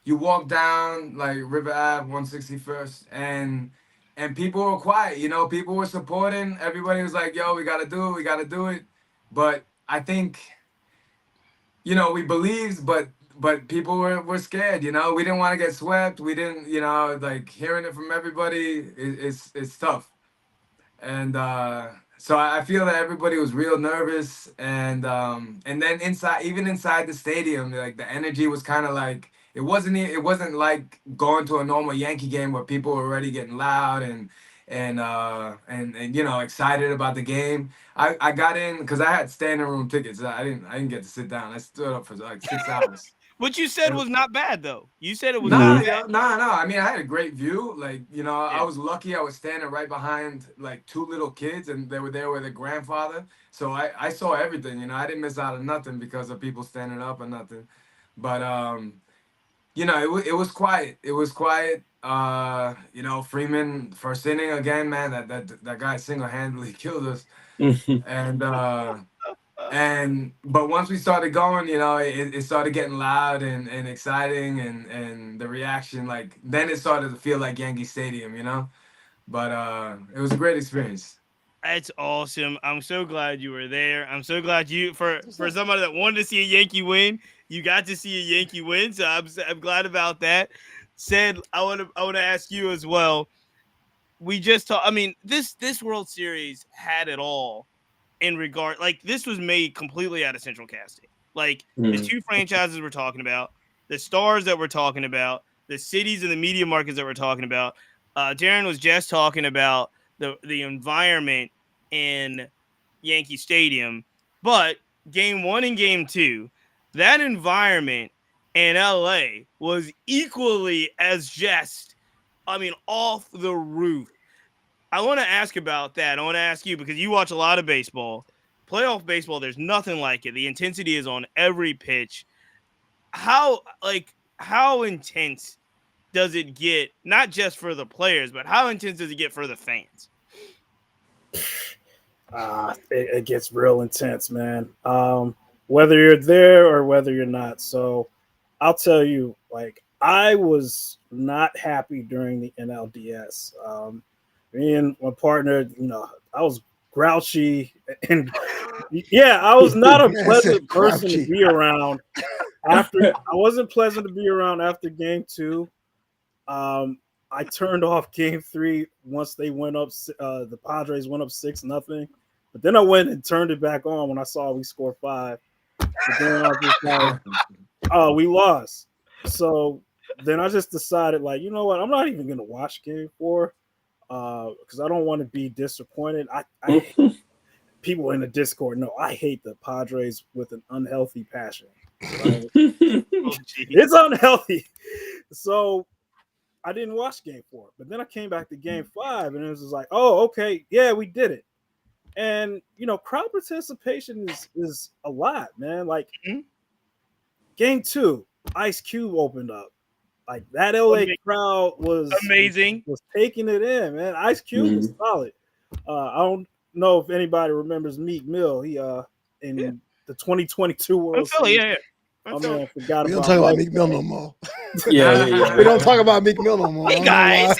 You walk down like River Ave, 161st, and people were quiet. You know, people were supporting. Everybody was like, "Yo, we gotta do it." But I think, we believed, but people were scared. You know, we didn't want to get swept. We didn't, like hearing it from everybody it's tough. And so I feel that everybody was real nervous, and then even inside the stadium, like the energy was kind of like it wasn't like going to a normal Yankee game where people were already getting loud and excited about the game. I got in because I had standing room tickets. I didn't get to sit down. I stood up for like 6 hours. What you said was not bad, though. You said it was Nah, not bad. yo, nah, no. I mean, I had a great view. Like, I Yeah. was lucky. I was standing right behind like two little kids, and they were there with their grandfather. So I saw everything. I didn't miss out on nothing because of people standing up or nothing. But it was quiet. It was quiet. Freeman first inning again, man. That guy single handedly killed us. And but once we started going, it started getting loud and exciting, and the reaction, like, then it started to feel like Yankee Stadium. But it was a great experience. That's awesome. I'm so glad you were there. I'm so glad for somebody that wanted to see a Yankee win, you got to see a Yankee win. So I'm glad about that. Said I want to ask you as well. We just talked. I mean, this World Series had it all in regard. Like, this was made completely out of central casting. Like, the two franchises we're talking about, the stars that we're talking about, the cities and the media markets that we're talking about. Darren was just talking about the environment in Yankee Stadium, but game 1 and game 2, that environment in LA was equally as off the roof. I want to ask about that. I want to ask you, because you watch a lot of baseball. Playoff baseball, there's nothing like it. The intensity is on every pitch. How intense does it get, not just for the players, but how intense does it get for the fans? It gets real intense, man. Whether you're there or whether you're not. So I'll tell you, like, I was not happy during the NLDS. Me and my partner, I was grouchy, and yeah, I was not a pleasant person to be around. I wasn't pleasant to be around after game 2. I turned off game 3 once they went up. The Padres went up 6-0, but then I went and turned it back on when I saw we scored 5. But then I was just like, "Oh, we lost." So then I just decided, like, you know what? I'm not even gonna watch game 4 because I don't want to be disappointed. I people in the Discord know I hate the Padres with an unhealthy passion. Right? It's unhealthy. So I didn't watch game 4, but then I came back to game 5, and it was just like, oh, okay, yeah, we did it. And crowd participation is a lot, man. Like, game 2, Ice Cube opened up. Like, that LA crowd was amazing. Was taking it in, man. Ice Cube was solid. I don't know if anybody remembers Meek Mill. He in the 2022 World Series. Yeah. Oh man, forgot we about don't talk about Meek Mill no more. Yeah. We don't talk about Meek Mill no more. Hey guys,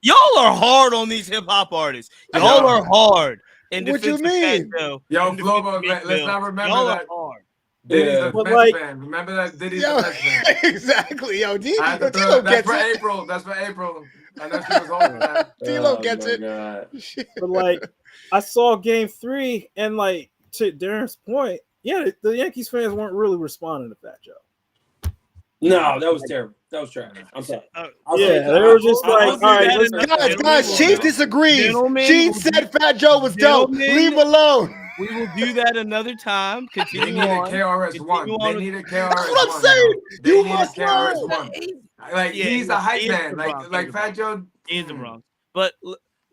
y'all are hard on these hip hop artists. Y'all are hard. What you mean? Yo, Flobo, let's not remember y'all that. Are hard. Diddy's a Mets fan. Remember that Diddy's a Mets fan. Exactly, yo. That's for April. That's for April. I know she was home. D-Lo gets it. But like, I saw game 3, and like, to Darren's point, yeah, the Yankees fans weren't really responding to Fat Joe. No, that was terrible. That was trash. I'm sorry. Yeah, they were just like, all right, guys, Chief disagrees. Chief said Fat Joe was dope. Leave him alone. We will do that another time. Continue they needed KRS-One. They needed KRS-One. That's what I'm saying. You must KRS-One. Like, he's a hype man. Like Fat Joe. He's the Bronx. But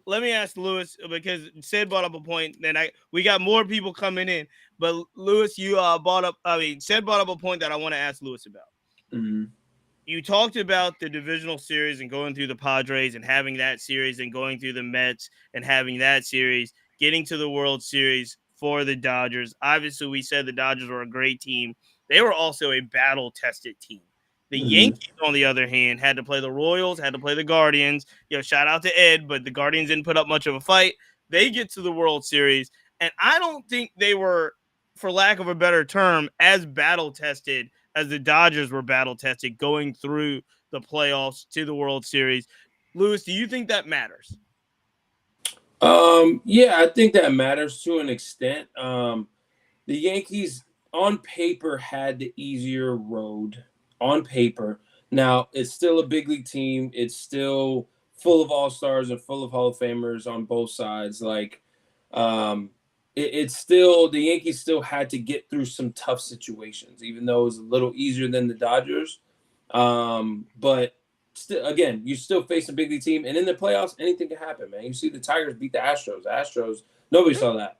let me ask Lewis, because Sid brought up a point, and we got more people coming in. But Lewis, Sid brought up a point that I want to ask Lewis about. you talked about the divisional series and going through the Padres and having that series and going through the Mets and having that series, getting to the World Series for the Dodgers. Obviously, we said the Dodgers were a great team. They were also a battle-tested team. The Yankees, on the other hand, had to play the Royals, had to play the Guardians. Shout out to Ed, but the Guardians didn't put up much of a fight. They get to the World Series, and I don't think they were, for lack of a better term, as battle-tested as the Dodgers were battle-tested going through the playoffs to the World Series. Lewis, do you think that matters? Yeah, I think that matters to an extent. The Yankees on paper had the easier road on paper. Now, it's still a big league team. It's still full of all-stars and full of Hall of Famers on both sides. It's still, the Yankees still had to get through some tough situations, even though it was a little easier than the Dodgers. But still, again, you still face a big league team, and in the playoffs, anything can happen, man. You see the Tigers beat the Astros. Nobody saw that.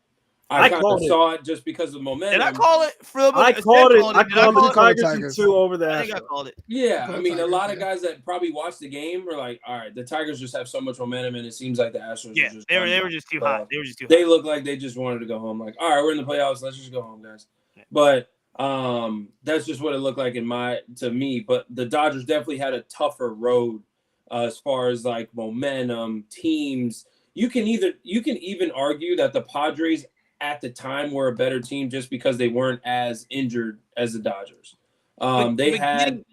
I kind of saw it just because of momentum. Did I call it? I called it. I called the Tigers Tigers in 2 over the Astros. I think I called it. Yeah, I I mean, Tigers, a lot yeah. of guys that probably watched the game were like, "All right, the Tigers just have so much momentum, and it seems like the Astros." Yeah, are just they were just too hot. They were just too hot. They look like they just wanted to go home. Like, all right, we're in the playoffs. Let's just go home, guys. Yeah. But that's just what it looked like to me. But the Dodgers definitely had a tougher road as far as like momentum, teams. You can even argue that the Padres at the time were a better team just because they weren't as injured as the Dodgers. They had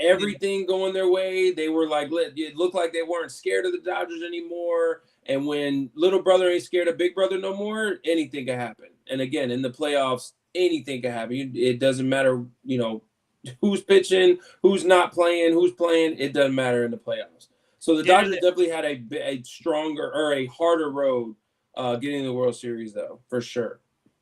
everything going their way. They were like, it looked like they weren't scared of the Dodgers anymore. And when little brother ain't scared of big brother no more, anything can happen. And again, in the playoffs, anything can happen. It doesn't matter, who's pitching, who's not playing, who's playing. It doesn't matter in the playoffs. So the Dodgers definitely had a stronger or a harder road getting the World Series, though, for sure.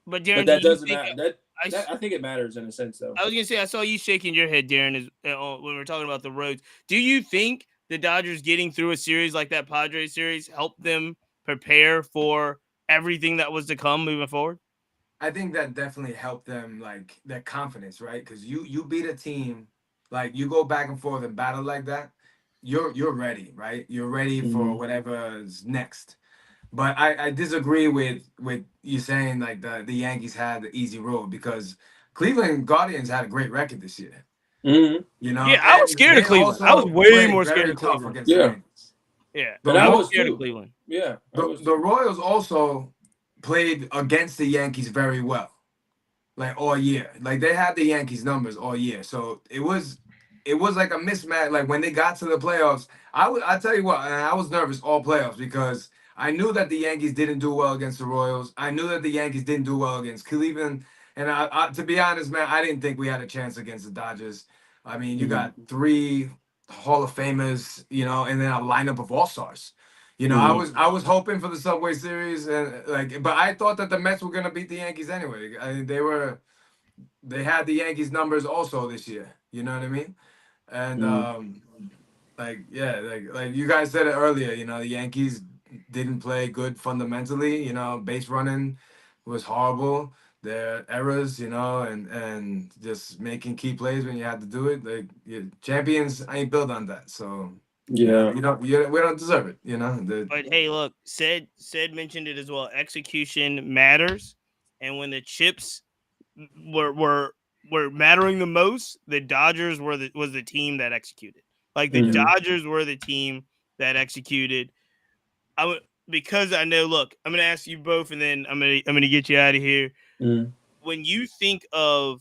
But Darren, that doesn't matter. I think it matters in a sense, though. I was gonna say I saw you shaking your head, Darren, when we were talking about the roads. Do you think the Dodgers getting through a series like that Padres series helped them prepare for everything that was to come moving forward? I think that definitely helped them, like their confidence, right? Because you beat a team, like you go back and forth and battle like that, you're ready, right? You're ready for whatever's next. But I disagree with you saying like the Yankees had the easy road, because Cleveland Guardians had a great record this year. Yeah, I was scared of Cleveland. I was way more scared of Cleveland. Against the Yankees. Yeah, but I was scared of Cleveland. Yeah, the Royals also played against the Yankees very well, like all year. Like they had the Yankees numbers all year, so it was like a mismatch. Like when they got to the playoffs, I tell you what, and I was nervous all playoffs because I knew that the Yankees didn't do well against the Royals. I knew that the Yankees didn't do well against Cleveland, and I to be honest, man, I didn't think we had a chance against the Dodgers. I mean, you got 3 Hall of Famers, and then a lineup of all-stars. I was hoping for the Subway Series, and but I thought that the Mets were gonna beat the Yankees anyway. I mean, they had the Yankees numbers also this year. You know what I mean? And like you guys said it earlier. The Yankees didn't play good fundamentally. Base running was horrible. Their errors, and just making key plays when you had to do it. Like champions ain't built on that. So. Yeah, we don't deserve it, But hey, look, said mentioned it as well. Execution matters, and when the chips were mattering the most, the Dodgers was the team that executed. Like the Dodgers were the team that executed. Because I know. Look, I'm gonna ask you both, and then I'm gonna get you out of here. When you think of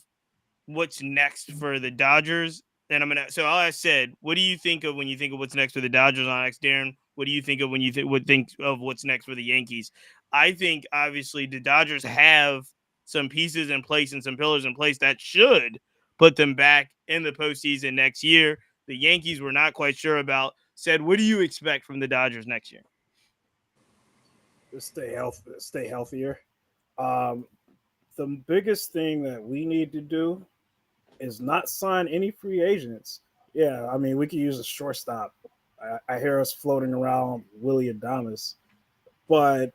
what's next for the Dodgers, and I'll ask Sid, what do you think of when you think of what's next for the Dodgers? On X, Darren, what do you think of when you think of what's next for the Yankees? I think obviously the Dodgers have some pieces in place and some pillars in place that should put them back in the postseason next year. The Yankees were not quite sure about. Sid, what do you expect from the Dodgers next year? Just stay healthier. The biggest thing that we need to do is not sign any free agents. Yeah, I mean, we could use a shortstop. I hear us floating around Willie Adames, but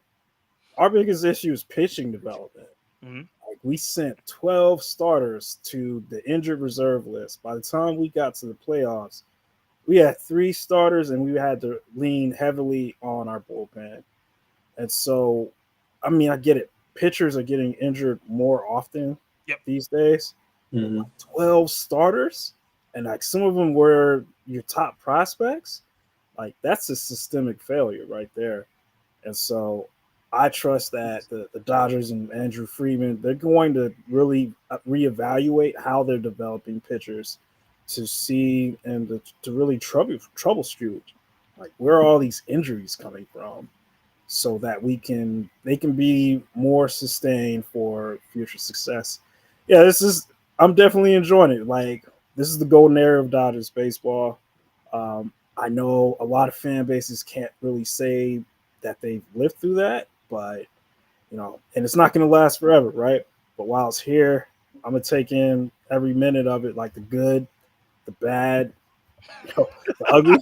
our biggest issue is pitching development. Like we sent 12 starters to the injured reserve list. By the time we got to the playoffs, we had 3 starters and we had to lean heavily on our bullpen. And so, I mean, I get it. Pitchers are getting injured more often these days. Mhm. 12 starters, and like some of them were your top prospects. Like that's a systemic failure right there. And so I trust that the Dodgers and Andrew Friedman, they're going to really reevaluate how they're developing pitchers to see and to really troubleshoot like where are all these injuries coming from so that they can be more sustained for future success. Yeah, I'm definitely enjoying it. Like this is the golden era of Dodgers baseball. I know a lot of fan bases can't really say that they've lived through that, but and it's not going to last forever, right? But while it's here, I'm gonna take in every minute of it, like the good, the bad, the ugly.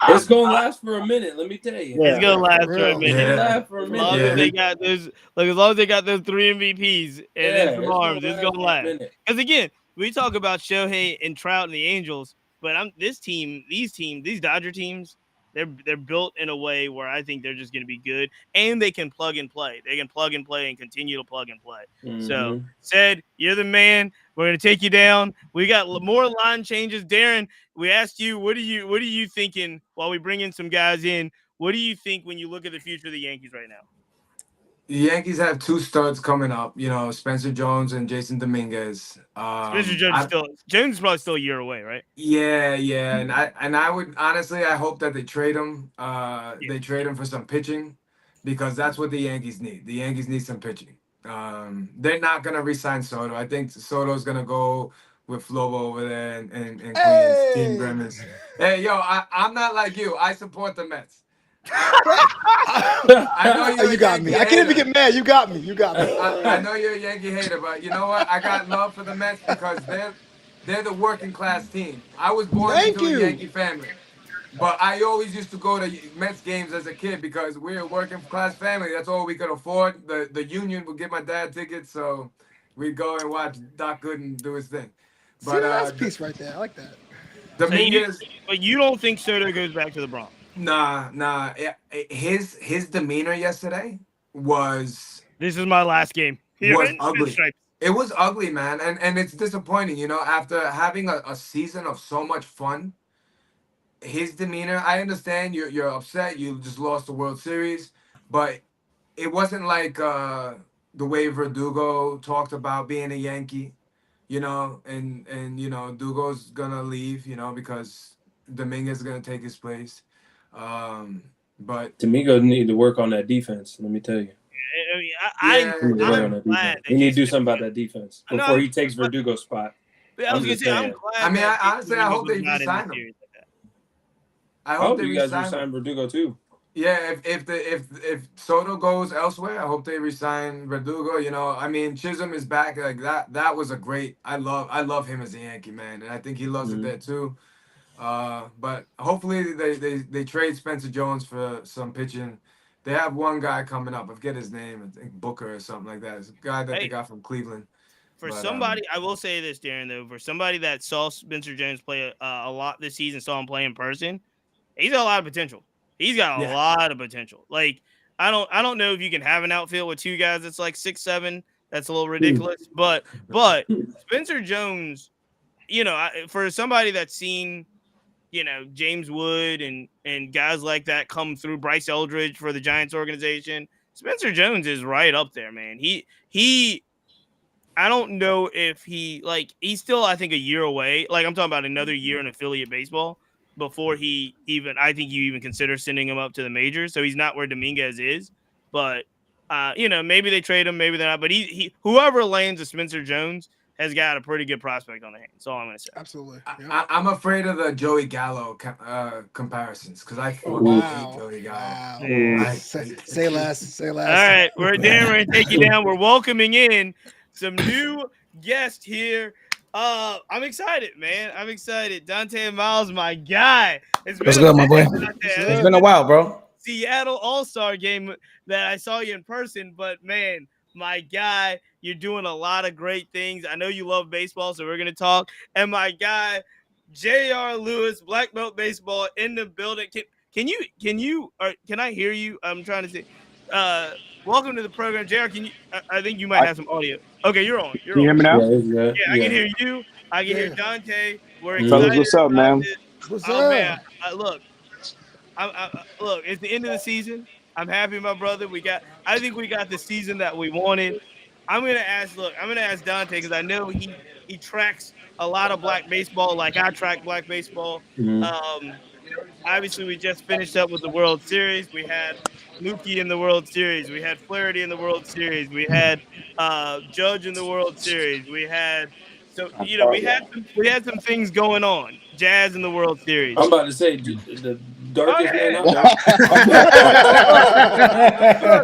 It's gonna last for a minute. Let me tell you. It's gonna last for a Real. minute. It's gonna Yeah. last for a As long minute. as they got those, like as long as they got those 3 MVPs and then Yeah, some it's gonna arms, it's last gonna for a last. minute. Because again, we talk about Shohei and Trout and the Angels, but these Dodger teams, they're built in a way where I think they're just gonna be good, and they can plug and play. They can plug and play and continue to plug and play. So, Mhm. said, you're the man. We're gonna take you down. We got more line changes, Darren. We asked you, what are you thinking while we bring in some guys in? What do you think when you look at the future of the Yankees right now? The Yankees have 2 studs coming up. Spencer Jones and Jason Dominguez. Spencer Jones Jones is probably still a year away, right? Yeah, and I would honestly, I hope that they trade him. Yeah. They trade him for some pitching, because that's what the Yankees need. The Yankees need some pitching. They're not gonna re-sign Soto. I think Soto's gonna go with Flovo over there and Queens, Team Hey! Grimace. Hey, yo, I'm not like you. I support the Mets. I know Oh, you're you a got Yankee me. I can't even hater. get mad. You got me. You got me. I know you're a Yankee hater, but you know what? I got love for the Mets because they're the working class team. I was born Thank into a you. Yankee family, but I always used to go to Mets games as a kid because we're a working class family. That's all we could afford. The union would give my dad tickets, so we'd go and watch Doc Gooden do his thing. See, But that's piece right there. I like that. So Dominguez, you don't think Soto goes back to the Bronx? nah. Yeah, his demeanor yesterday was This is my last game here was in ugly. Pinstripes. It was ugly, man, and it's disappointing. After having a season of so much fun, his demeanor. I understand you're upset. You just lost the World Series, but it wasn't like the way Verdugo talked about being a Yankee. And Dugo's gonna leave. Because Dominguez is gonna take his place. But Domingo need to work on that defense. Let me tell you. I mean, yeah, He need to work on I'm that glad defense. that He need to do Jason- something about that defense No, before he takes Verdugo's spot. I was I'm gonna just say I'm saying. glad. I mean, that honestly, I hope they Dominguez was not in re-sign the him. series like that. I I hope hope they you guys re-sign him. resign Verdugo too. Yeah, if Soto goes elsewhere, I hope they resign Verdugo. I mean, Chisholm is back. Like that. That was a great. I love him as a Yankee, man, and I think he loves it there too. But hopefully they trade Spencer Jones for some pitching. They have one guy coming up. I forget his name. I think Booker or something like that. It's a guy that they Hey, got from Cleveland. for But somebody, I will say this, Darren, though, for somebody that saw Spencer Jones play a lot this season, saw him play in person, he's got a lot of potential. He's got a yeah, lot of potential. Like I don't know if you can have an outfield with 2 guys that's like 6'7". That's a little ridiculous. But Spencer Jones, for somebody that's seen, James Wood and guys like that come through, Bryce Eldridge for the Giants organization, Spencer Jones is right up there, man. He I don't know if he's still, I think, a year away. Like I'm talking about another year in affiliate baseball before I think you even consider sending him up to the majors. So he's not where Dominguez is, but maybe they trade him, maybe they're not. But whoever lands a Spencer Jones has got a pretty good prospect on the hand. That's all I'm going to say. Absolutely. Yep. I'm afraid of the Joey Gallo comparisons because I fucking hate Wow. Joey Gallo. Wow. Yeah. Say less. Say less. All right, we're going to take you down. We're welcoming in some new guests here. I'm excited, man. I'm excited. Dante and Miles, my guy. What's good, my boy? It's been a while, bro. Seattle All-Star game that I saw you in person, but man, my guy. You're doing a lot of great things. I know you love baseball, so we're gonna talk. And my guy, J.R. Lewis, Black Belt Baseball in the building. Can I hear you? I'm trying to say, welcome to the program, J.R. Can you? I think you might have some audio. Okay, you're on. Can you hear me now? Yeah, Yeah, I can hear you. I can hear Yeah. Dante. We're Fellas, excited Mhm. what's up, about man? this. What's Oh man, up? look, look. It's the end of the season. I'm happy, my brother. I think we got the season that we wanted. I'm gonna ask Dante because I know he tracks a lot of black baseball, like I track black baseball. Mhm. Um, Obviously, we just finished up with the World Series. We had Mookie in the World Series. We had Flaherty in the World Series. We had Judge in the World Series. We had some things going on. Jazz in the World Series. I'm about to say the Oh darkest man yeah, out there.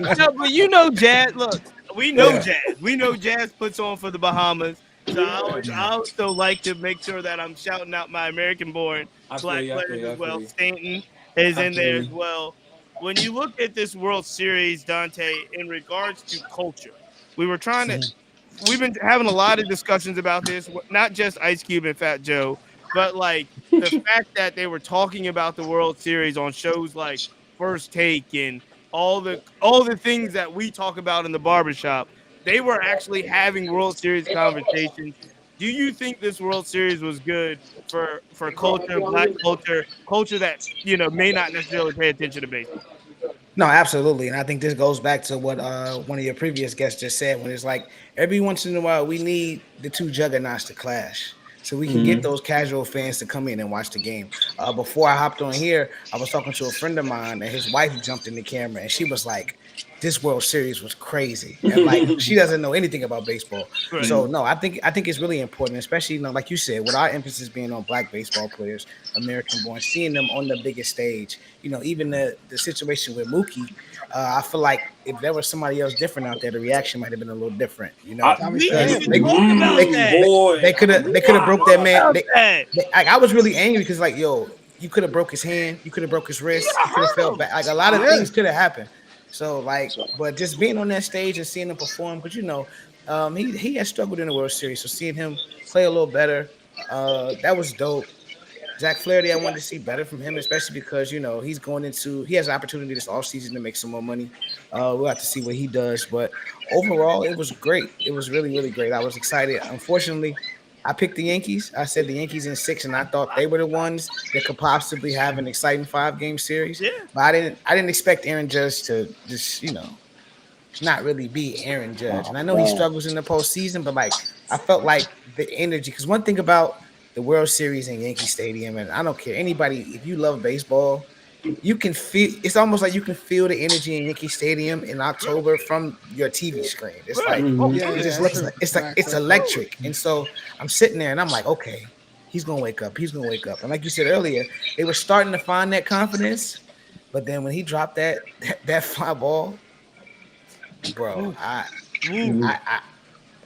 look, no, but you know Jazz. Look, we know Yeah. Jazz. We know Jazz puts on for the Bahamas. So I also like to make sure that I'm shouting out my American-born I feel black you. I feel players you. as I feel well. you. Stanton is I in feel there as you. well. When you look at this World Series, Dante, in regards to culture, we were trying to. We've been having a lot of discussions about this, not just Ice Cube and Fat Joe, but like the fact that they were talking about the World Series on shows like First Take and all the things that we talk about in the barbershop. They were actually having World Series conversations. Do you think this World Series was good for culture, black culture, culture that may not necessarily pay attention to baseball? No, absolutely. And I think this goes back to what one of your previous guests just said when it's like every once in a while we need the two juggernauts to clash so we can get Mhm. those casual fans to come in and watch the game. Before I hopped on here, I was talking to a friend of mine and his wife jumped in the camera and she was like, this World Series was crazy. And like she doesn't know anything about baseball. Right. So no, I think it's really important, especially like you said, with our emphasis being on black baseball players, American born, seeing them on the biggest stage. Even the situation with Mookie, I feel like if there was somebody else different out there, the reaction might have been a little different. Tommy We didn't Pham. Because even they talk about they that. they Boy, could have they could have broke that man. About that. I was really angry because like yo, you could have broke his hand, you could have broke his You wrist, could he have could have fell hurt him. back. Like a lot of Yeah. things could have happened. So like, but just being on that stage and seeing him perform, because he has struggled in the World Series, so seeing him play a little better, that was dope. Zach Flaherty, I wanted to see better from him, especially because he has an opportunity this offseason to make some more money. We'll have to see what he does. But overall, it was great. It was really, really great. I was excited. Unfortunately, I picked the Yankees. I said the Yankees in 6, and I thought they were the ones that could possibly have an exciting 5-game series. Yeah. But I didn't expect Aaron Judge to just, not really be Aaron Judge. And I know he struggles in the postseason, but like I felt like the energy. Because one thing about the World Series in Yankee Stadium, and I don't care anybody if you love baseball, you can feel. It's almost like you can feel the energy in Yankee Stadium in October from your TV screen. It's Right. like Oh, Mhm. Yeah, it yeah, just that's looks true. like it's Facts. electric. And so I'm sitting there and I'm like, okay, he's gonna wake up. He's gonna wake up. And like you said earlier, they were starting to find that confidence. But then when he dropped that fly ball, bro, Ooh, ooh. I, I, It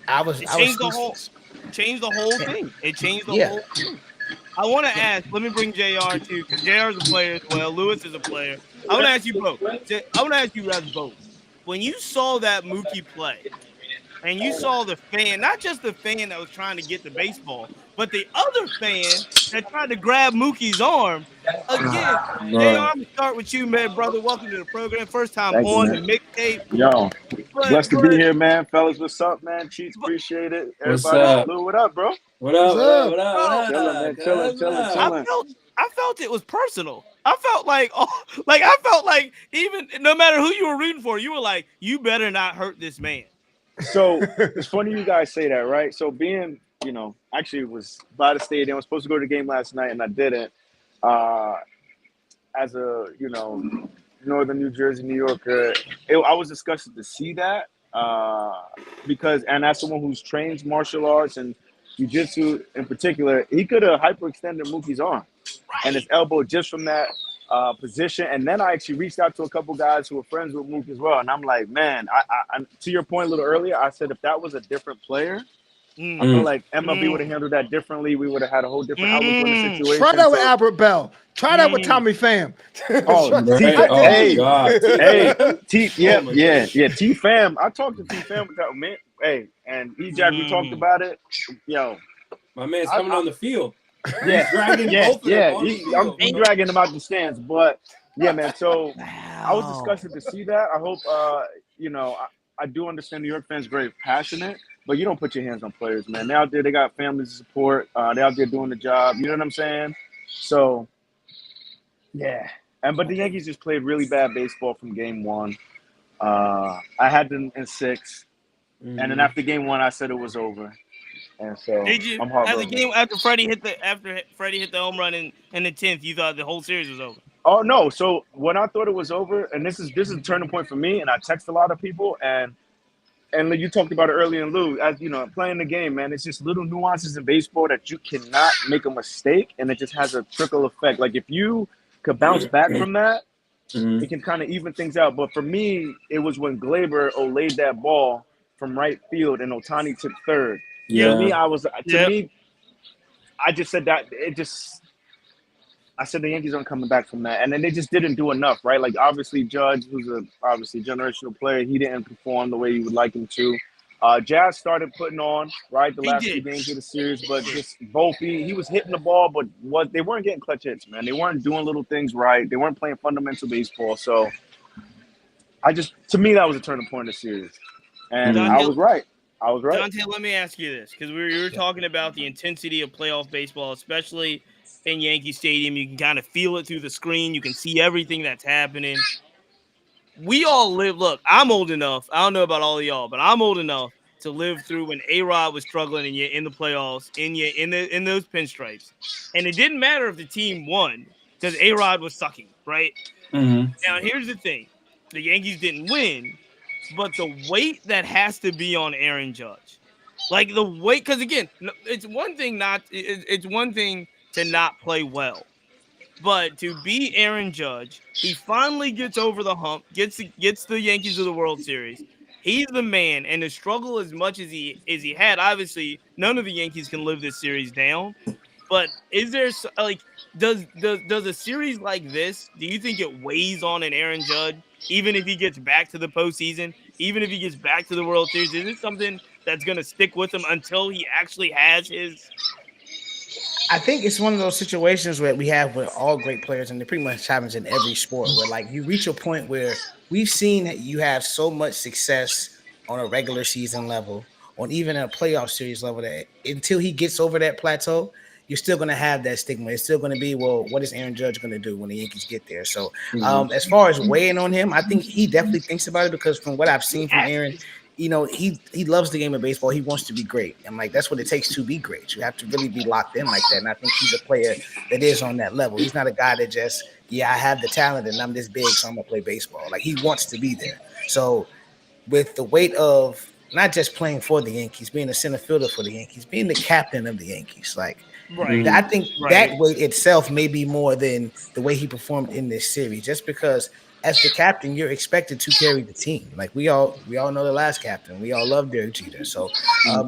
I was speechless. changed the whole thing. It changed the Yeah. whole thing. I want to ask. Let me bring Jr. too, because Jr. is a player as well. Lewis is a player. I want to ask you both. I want to ask you guys both. When you saw that Mookie play, and you saw the fan, not just the fan that was trying to get the baseball, but the other fan that tried to grab Mookie's arm. Again, JR, Bro. I'm gonna start with you, man, brother. Welcome to the program. First time Thank you, on man. the mixtape. Yo, But blessed to be here, man. Fellas, what's up, man? Cheats, but appreciate it. What's Everybody, bro, up? Lou, what up, bro? What What's up? What up? up? What up? bro, What Chilling, up? man. Chilling, What's chilling, up? chilling. I felt it was personal. I felt like I felt like even no matter who you were reading for, you were like, you better not hurt this man. So it's funny you guys say that, right? So being, actually was by the stadium. I was supposed to go to the game last night and I didn't. Uh, as a, Northern New Jersey, New Yorker, I was disgusted to see that and as someone who's trains martial arts and jiu-jitsu in particular, he could have hyperextended Mookie's arm and his elbow just from that position. And then I actually reached out to a couple guys who were friends with Mookie as well. And I'm like, man, I to your point a little earlier, I said if that was a different player, I feel like MLB would have handled that differently. We would have had a whole different outlook on the situation. Try that with So- Albert Bell. Try that with Tommy Pham. Oh, Right. Oh hey, God. hey, T, yeah, my yeah, yeah. T Fam, I talked to T Fam about man. Hey, and E-Jack, we talked about it. Yo, My man's coming on the field. yeah, dragging both of them on the field, I'm bro. dragging them out the stands, but yeah, man. So I was disgusted to see that. I hope, you know, I do understand New York fans very passionate, but you don't put your hands on players, man. They're out there, they got families to support. They're out there doing the job. You know what I'm saying? So, yeah. But the Yankees just played really bad baseball from game one. I had them in 6, and then after game 1, I said it was over. And so Did you I'm at the heartbroken. game after Freddie hit the home run in the 10th? You thought the whole series was over? Oh no! So when I thought it was over, and this is a turning point for me, and I text a lot of people, and you talked about it earlier in Lou, as you know, playing the game, man. It's just little nuances in baseball that you cannot make a mistake, and it just has a trickle effect. Like if you could bounce back from that, it can kind of even things out. But for me, it was when Glaber laid that ball from right field and Ohtani took third. Yeah. To me, I just said that it just. I said the Yankees aren't coming back from that, and then they just didn't do enough, right? Like obviously Judge, who's a obviously generational player, he didn't perform the way you would like him to. Jazz started putting on right the last 2 games of the series, but just Volpe, he was hitting the ball, but they weren't getting clutch hits, man. They weren't doing little things right. They weren't playing fundamental baseball. So to me, that was a turning point in the series, and I was right. Dante, let me ask you this, because we were talking about the intensity of playoff baseball, especially in Yankee Stadium. You can kind of feel it through the screen. You can see everything that's happening. We all live. Look, I'm old enough. I don't know about all of y'all, but I'm old enough to live through when A-Rod was struggling in the playoffs, in those pinstripes, and it didn't matter if the team won because A-Rod was sucking, right? Now here's the thing: the Yankees didn't win, but the weight that has to be on Aaron Judge, like the weight, because again, it's one thing it's one thing to not play well, but to beat Aaron Judge, he finally gets over the hump, gets the Yankees to the World Series. He's the man, and to struggle as much as he had, obviously none of the Yankees can live this series down. But is there does a series like this? Do you think it weighs on an Aaron Judge, even if he gets back to the postseason, even if he gets back to the World Series? Is it something that's going to stick with him until he actually has his? I think it's one of those situations where we have with all great players, and it pretty much happens in every sport, where like you reach a point where we've seen that you have so much success on a regular season level, on even a playoff series level, that until he gets over that plateau, you're still going to have that stigma. It's still going to be, well, what is Aaron Judge going to do when the Yankees get there? So as far as weighing on him, I think he definitely thinks about it, because from what I've seen from Aaron, you know, he loves the game of baseball. He wants to be great. And like, that's what it takes to be great. You have to really be locked in like that. And I think he's a player that is on that level. He's not a guy that just, I have the talent and I'm this big, so I'm going to play baseball. Like, he wants to be there. So with the weight of not just playing for the Yankees, being a center fielder for the Yankees, being the captain of the Yankees, like, I think that weight itself may be more than the way he performed in this series, just because as the captain, you're expected to carry the team. Like we all know the last captain. We all love Derek Jeter. So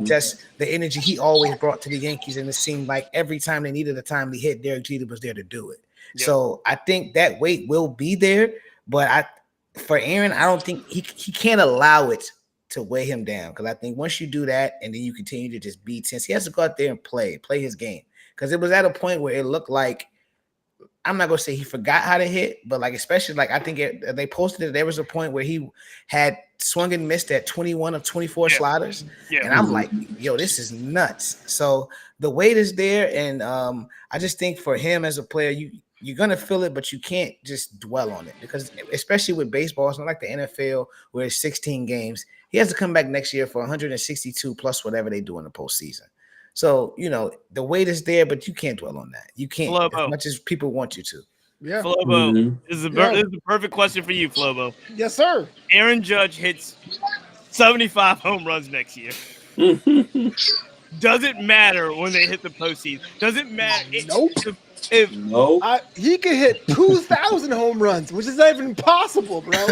just the energy he always brought to the Yankees, and it seemed like every time they needed a timely hit, Derek Jeter was there to do it. Yep. So I think that weight will be there, but for Aaron, I don't think he can't allow it to weigh him down, because I think once you do that and then you continue to just be tense, he has to go out there and play his game, because it was at a point where it looked like, I'm not gonna say he forgot how to hit, but like, especially like, I think they posted it. There was a point where he had swung and missed at 21 of 24 sliders, and I'm like, yo, this is nuts. So the weight is there, and I just think for him as a player, you're gonna feel it, but you can't just dwell on it, because especially with baseball, it's not like the NFL where it's 16 games. He has to come back next year for 162 plus whatever they do in the postseason. So, you know, the weight is there, but you can't dwell on that. You can't, as much as people want you to. Yeah. Flobo, this is the perfect question for you, Flobo. Yes, sir. Aaron Judge hits 75 home runs next year. Does it matter when they hit the postseason? Does it matter? Nope. If No. he could hit 2,000 home runs, which is not even possible, bro.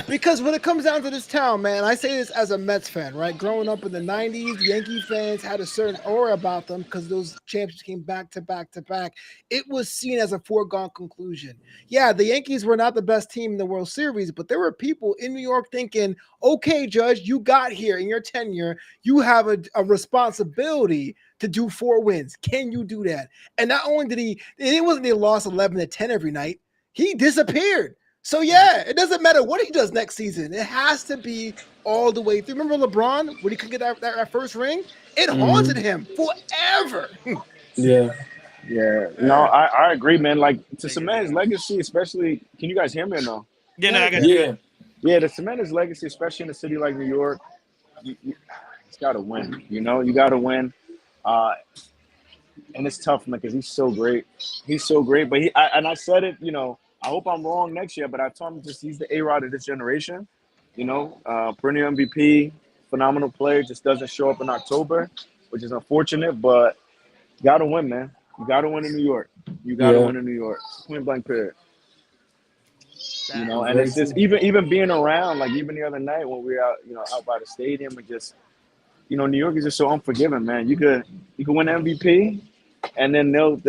Because when it comes down to this town, man, I say this as a Mets fan, right? Growing up in the 90s, Yankee fans had a certain aura about them because those championships came back to back to back. It was seen as a foregone conclusion. Yeah, the Yankees were not the best team in the World Series, but there were people in New York thinking, okay, Judge, you got here in your tenure. You have a responsibility to do 4 wins. Can you do that? And not only did he, it wasn't they lost 11-10 every night. He disappeared. So yeah, it doesn't matter what he does next season. It has to be all the way through. Remember LeBron when he couldn't get that first ring? It haunted him forever. Yeah. Yeah, no, I agree, man. Like to cement his legacy, especially. Can you guys hear me or no? Yeah, no, I got you. Yeah. Yeah, to cement his legacy, especially in a city like New York, he's got to win. You know, you got to win. And it's tough, man, because he's so great. He's so great. But I said it, you know, I hope I'm wrong next year, but I told him just he's the A-Rod of this generation. You know, perennial MVP, phenomenal player, just doesn't show up in October, which is unfortunate, but you got to win, man. You got to win in New York. You got to win in New York. Point blank period. You know, and it's just even being around, like even the other night when we were out, you know, out by the stadium and just, you know, New York is just so unforgiving, man. You could win MVP, and then they'll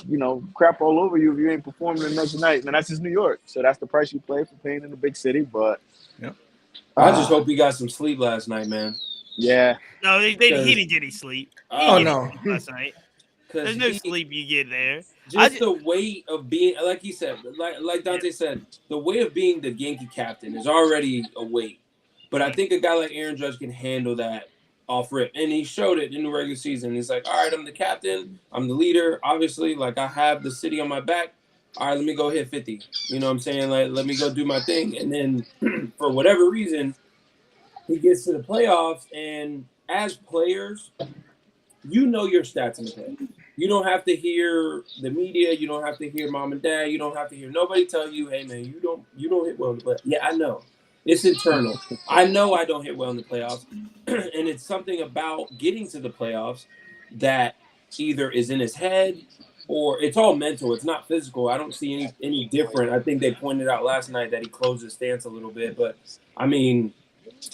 you know, crap all over you if you ain't performing the next night. Man, that's just New York. So that's the price you pay for playing in the big city. But I just hope he got some sleep last night, man. Yeah. No, he didn't get any sleep. No. Last night. There's no sleep you get there. Just the weight of being, like he said, like Dante said, the weight of being the Yankee captain is already a weight. But I think a guy like Aaron Judge can handle that off rip. And he showed it in the regular season. He's like, all right, I'm the captain. I'm the leader. Obviously, like I have the city on my back. All right, let me go hit 50. You know what I'm saying? Like, let me go do my thing. And then for whatever reason, he gets to the playoffs. And as players, you know your stats in the play. You don't have to hear the media. You don't have to hear mom and dad. You don't have to hear nobody tell you, hey, man, you don't hit well in the playoffs. Yeah, I know. It's internal. I know I don't hit well in the playoffs. And it's something about getting to the playoffs that either is in his head or it's all mental. It's not physical. I don't see any different. I think they pointed out last night that he closed his stance a little bit. But, I mean,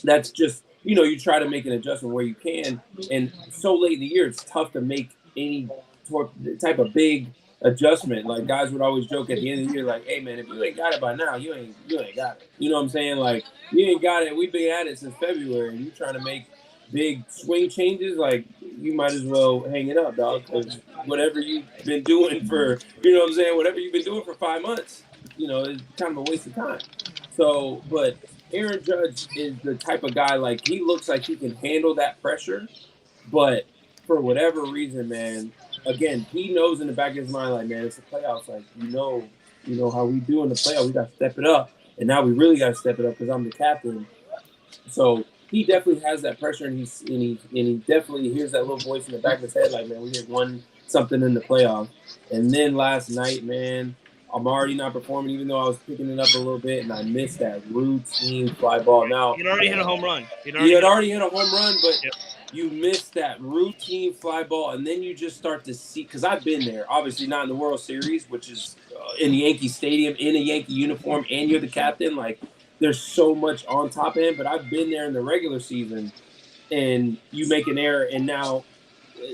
that's just, you know, you try to make an adjustment where you can. And so late in the year, it's tough to make any type of big adjustment. Like guys would always joke at the end of the year, like, hey man, if you ain't got it by now, you ain't got it. You know what I'm saying? Like you ain't got it. We've been at it since February and you trying to make big swing changes, like you might as well hang it up, dog. Because whatever you've been doing for, you know what I'm saying, whatever you've been doing for 5 months, you know, it's kind of a waste of time. So, but Aaron Judge is the type of guy, like he looks like he can handle that pressure, but for whatever reason, man, again, he knows in the back of his mind, like, man, it's the playoffs. Like, you know how we do in the playoffs. We got to step it up. And now we really got to step it up because I'm the captain. So he definitely has that pressure, and he definitely hears that little voice in the back of his head, like, man, we just won something in the playoffs. And then last night, man, I'm already not performing, even though I was picking it up a little bit, and I missed that routine fly ball. Now he'd already hit a home run. He had already hit a home run, but you miss that routine fly ball, and then you just start to see, because I've been there, obviously not in the World Series, which is in the Yankee Stadium, in a Yankee uniform, and you're the captain. Like, there's so much on top of him, but I've been there in the regular season, and you make an error, and now,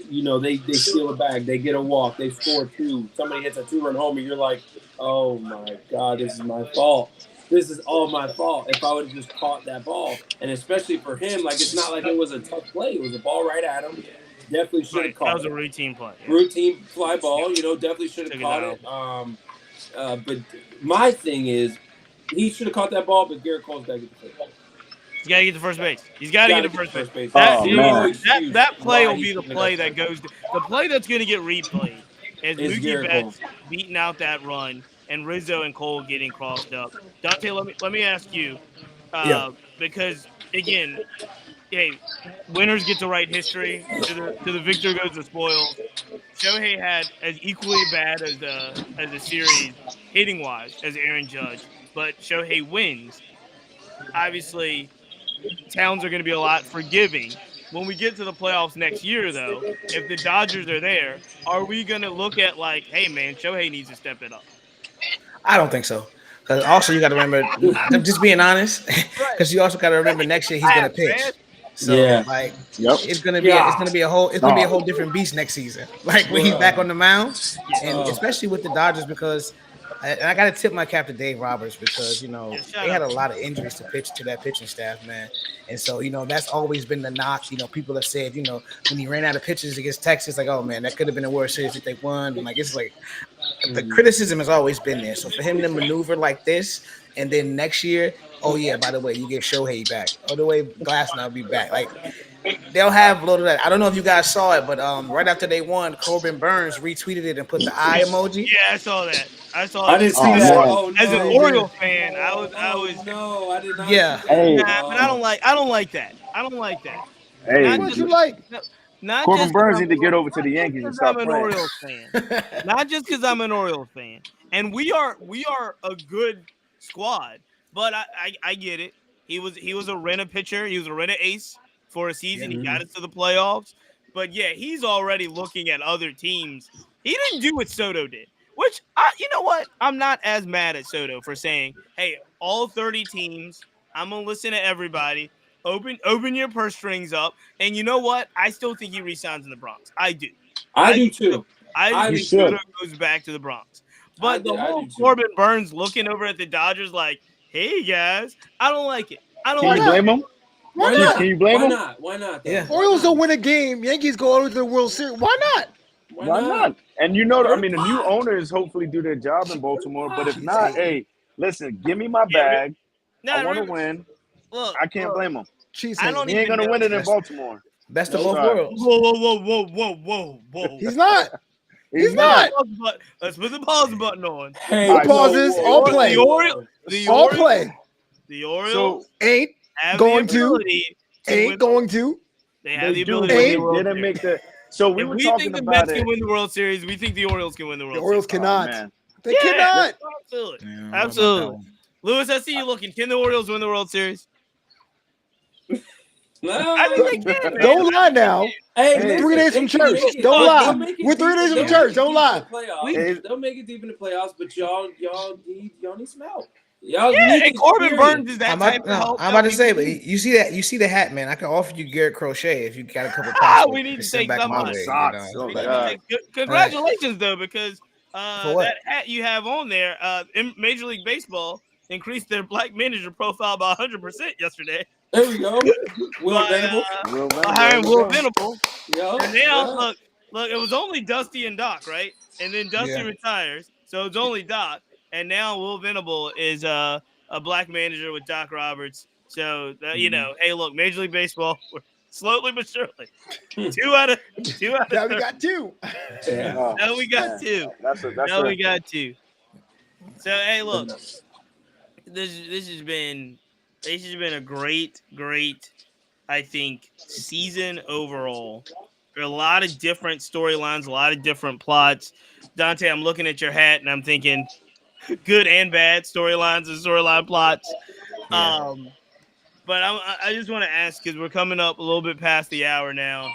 you know, they steal a bag, they get a walk, they score 2, somebody hits a 2-run homer, you're like, oh my God, this is my fault. This is all my fault if I would have just caught that ball. And especially for him, like, it's not like it was a tough play. It was a ball right at him. Definitely should have caught it. That was a routine play. Yeah. Routine fly ball, you know, definitely should have caught it. But my thing is, he should have caught that ball, but Garrett Cole's got to get the first base. He's got to get to first base. He's got to get to first base. That play will be the play that goes – the play that's going to get replayed is Mookie Betts beating out that run and Rizzo and Cole getting crossed up. Dante, let me ask you, because again, hey, winners get to write history. To the victor goes the spoils. Shohei had as equally bad as a series hitting wise as Aaron Judge, but Shohei wins. Obviously, Towns are going to be a lot forgiving. when we get to the playoffs next year, though, if the Dodgers are there, are we going to look at like, hey, man, Shohei needs to step it up? I don't think so. Because also you got to remember, I'm just being honest, Right. because you also got to remember next year he's going to pitch. Man. So Yeah. like Yep. it's gonna be a whole different beast next season. Like when he's back on the mound, and especially with the Dodgers because and I got to tip my cap to Dave Roberts because they had a lot of injuries to pitch to that pitching staff, man. And so that's always been the knock. People have said when he ran out of pitches against Texas, like oh man, that could have been a worse series if they won. And like it's like the criticism has always been there. So for him to maneuver like this, and then next year, oh yeah, by the way, you get Shohei back. Oh, the way Glasnow will be back. Like they'll have loaded that. I don't know if you guys saw it, but right after they won, Corbin Burns retweeted it and put the eye emoji. Yeah, I saw that. I didn't see that. Oh, As an no. Orioles fan, I was. No, I did not. Yeah. See that. Hey. Nah, but I don't like that. I don't like that. Hey, What you like? Not Corbin just Burns 'cause need to get over to the not just Yankees and 'cause stop I'm an playing. Orioles fan. Not just because I'm an Orioles fan, and we are a good squad. But I get it. He was a rent pitcher. He was a rent ace for a season. Yeah. He got us to the playoffs. But yeah, he's already looking at other teams. He didn't do what Soto did. Which you know what? I'm not as mad at Soto for saying, "Hey, all 30 teams. I'm gonna listen to everybody. Open your purse strings up." And you know what? I still think he resigns in the Bronx. I do. I do too. I You think should. Soto goes back to the Bronx. But the I whole do too. Corbin Burns looking over at the Dodgers like, "Hey guys," I don't like it. I don't Can like you not? blame him? Why Why not? not? Can you blame Why him? not? Why not? Though? Yeah. Why Orioles not? don't win a game. Yankees go over to the World Series. Why not? Why not? And I mean, the new owners hopefully do their job in Baltimore. But if not, hey, listen, give me my bag. I want to win. Look, I can't blame him. Cheese I don't He ain't even gonna know. win it in Baltimore. Best of No, both sorry. worlds. Whoa. He's not. He's not. Let's put the pause button on. Hey, All right, pauses, all play. All play. The Orioles Ain't have going the to. ability to Ain't win. going to. They have the They do, ability but to win they the World didn't Series. make the. So we If were we talking think the about Mets it. can win the World Series, we think the Orioles can win the World The Series. Orioles Oh, cannot. man. They cannot. Absolutely. Yeah, I don't know about that Absolutely. one. Lewis, I see you looking. Can the Orioles win the World Series? No. I think they can, man. Don't lie now. Hey, We're listen, 3 days they from can church. make it. Don't They'll lie. make it We're 3 deep- days they'll from church. make it Don't deep lie. in the playoffs. They'll make it deep in the playoffs, but y'all need some help. Yeah, need and Corbin experience. Burns is that I'm type of help. about that to we say, but need. you see the hat, man. I can offer you Garrett Crochet if you got a couple prospects. We need to send take back my somebody. way. Socks. Oh, We need to God. take- Congratulations, though, because For what? that hat you have on there, in Major League Baseball increased their black manager profile by 100% yesterday. There we go. Will By, Venable. hiring Will Venable. Venable. Yo, And now, look, it was only Dusty and Doc, right? And then Dusty Yeah. retires, so it's only Doc. And now Will Venable is a black manager with Doc Roberts. So, hey, look, Major League Baseball, we're slowly but surely. Two out of Now we 30. got two. Yeah. Oh, Now we got man. two. We got two. So, hey, look, this has been a great, I think, season overall. There are a lot of different storylines, a lot of different plots. Dante, I'm looking at your hat and I'm thinking good and bad storylines and storyline plots. Yeah. But I just want to ask, because we're coming up a little bit past the hour now.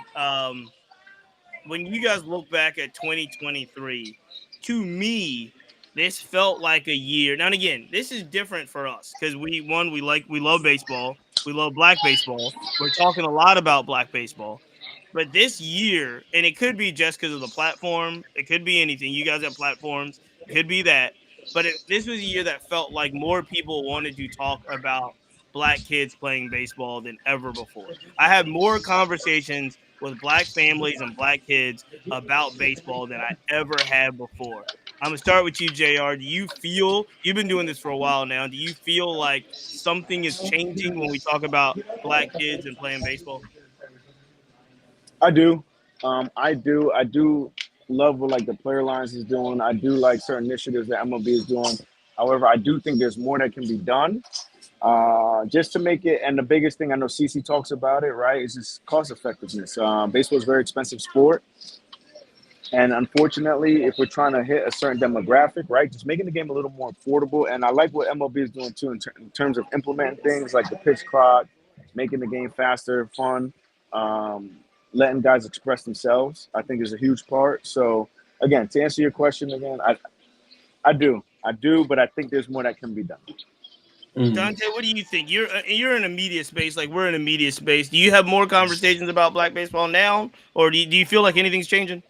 When you guys look back at 2023, to me, this felt like a year. Now, and again, this is different for us because we love baseball. We love black baseball. We're talking a lot about black baseball. But this year, and it could be just because of the platform. It could be anything. You guys have platforms. It could be that. But this was a year that felt like more people wanted to talk about black kids playing baseball than ever before. I had more conversations with black families and black kids about baseball than I ever had before. I'm going to start with you, JR. Do you feel, you've been doing this for a while now, do you feel like something is changing when we talk about black kids and playing baseball? I do. I do love what like the player lines is doing. I do like certain initiatives that MLB is doing. However, I do think there's more that can be done. Just to make it, and the biggest thing I know CC talks about it, right, is just cost effectiveness. Baseball is a very expensive sport. And unfortunately, if we're trying to hit a certain demographic, right, just making the game a little more affordable. And I like what MLB is doing too in terms of implementing things like the pitch clock, making the game faster, fun. letting guys express themselves, I think, is a huge part. So, again, to answer your question again, I do, but I think there's more that can be done. Dante, what do you think? You're in a media space, like we're in a media space. Do you have more conversations about black baseball now, or do you feel like anything's changing?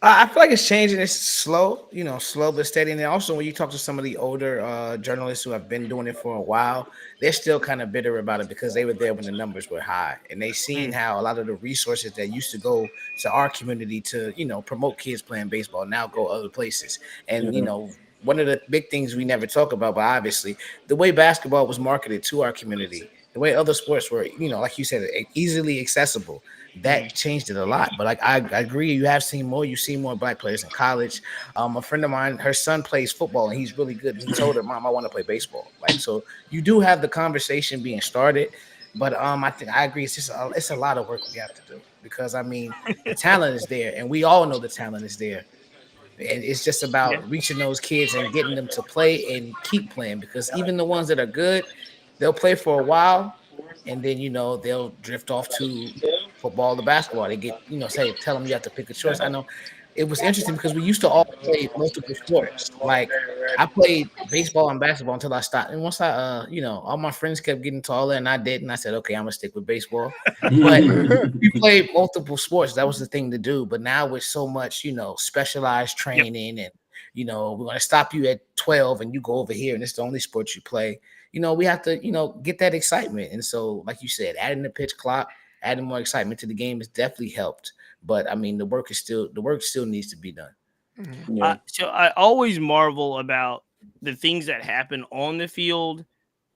I feel like it's changing. It's slow, slow but steady. And then also, when you talk to some of the older journalists who have been doing it for a while, they're still kind of bitter about it because they were there when the numbers were high, and they seen how a lot of the resources that used to go to our community to, promote kids playing baseball now go other places. And one of the big things we never talk about, but obviously, the way basketball was marketed to our community, the way other sports were, like you said, easily accessible. That changed it a lot. But like I agree, you have seen more. You see more black players in college. A friend of mine, her son plays football and he's really good. And he told her, "Mom, I want to play baseball." Like, so you do have the conversation being started. But I think I agree. It's a lot of work we have to do because I mean the talent is there, and we all know the talent is there. And it's just about reaching those kids and getting them to play and keep playing because even the ones that are good, they'll play for a while and then they'll drift off to football or basketball. They get, tell them you have to pick a choice. I know it was interesting because we used to all play multiple sports. Like I played baseball and basketball until I stopped. And once all my friends kept getting taller and I didn't, I said, okay, I'm gonna stick with baseball. But we played multiple sports. That was the thing to do. But now with so much, specialized training and we're gonna stop you at 12 and you go over here and it's the only sport you play. We have to, get that excitement. And so, like you said, adding the pitch clock, adding more excitement to the game has definitely helped. But I mean, the work still needs to be done. So I always marvel about the things that happen on the field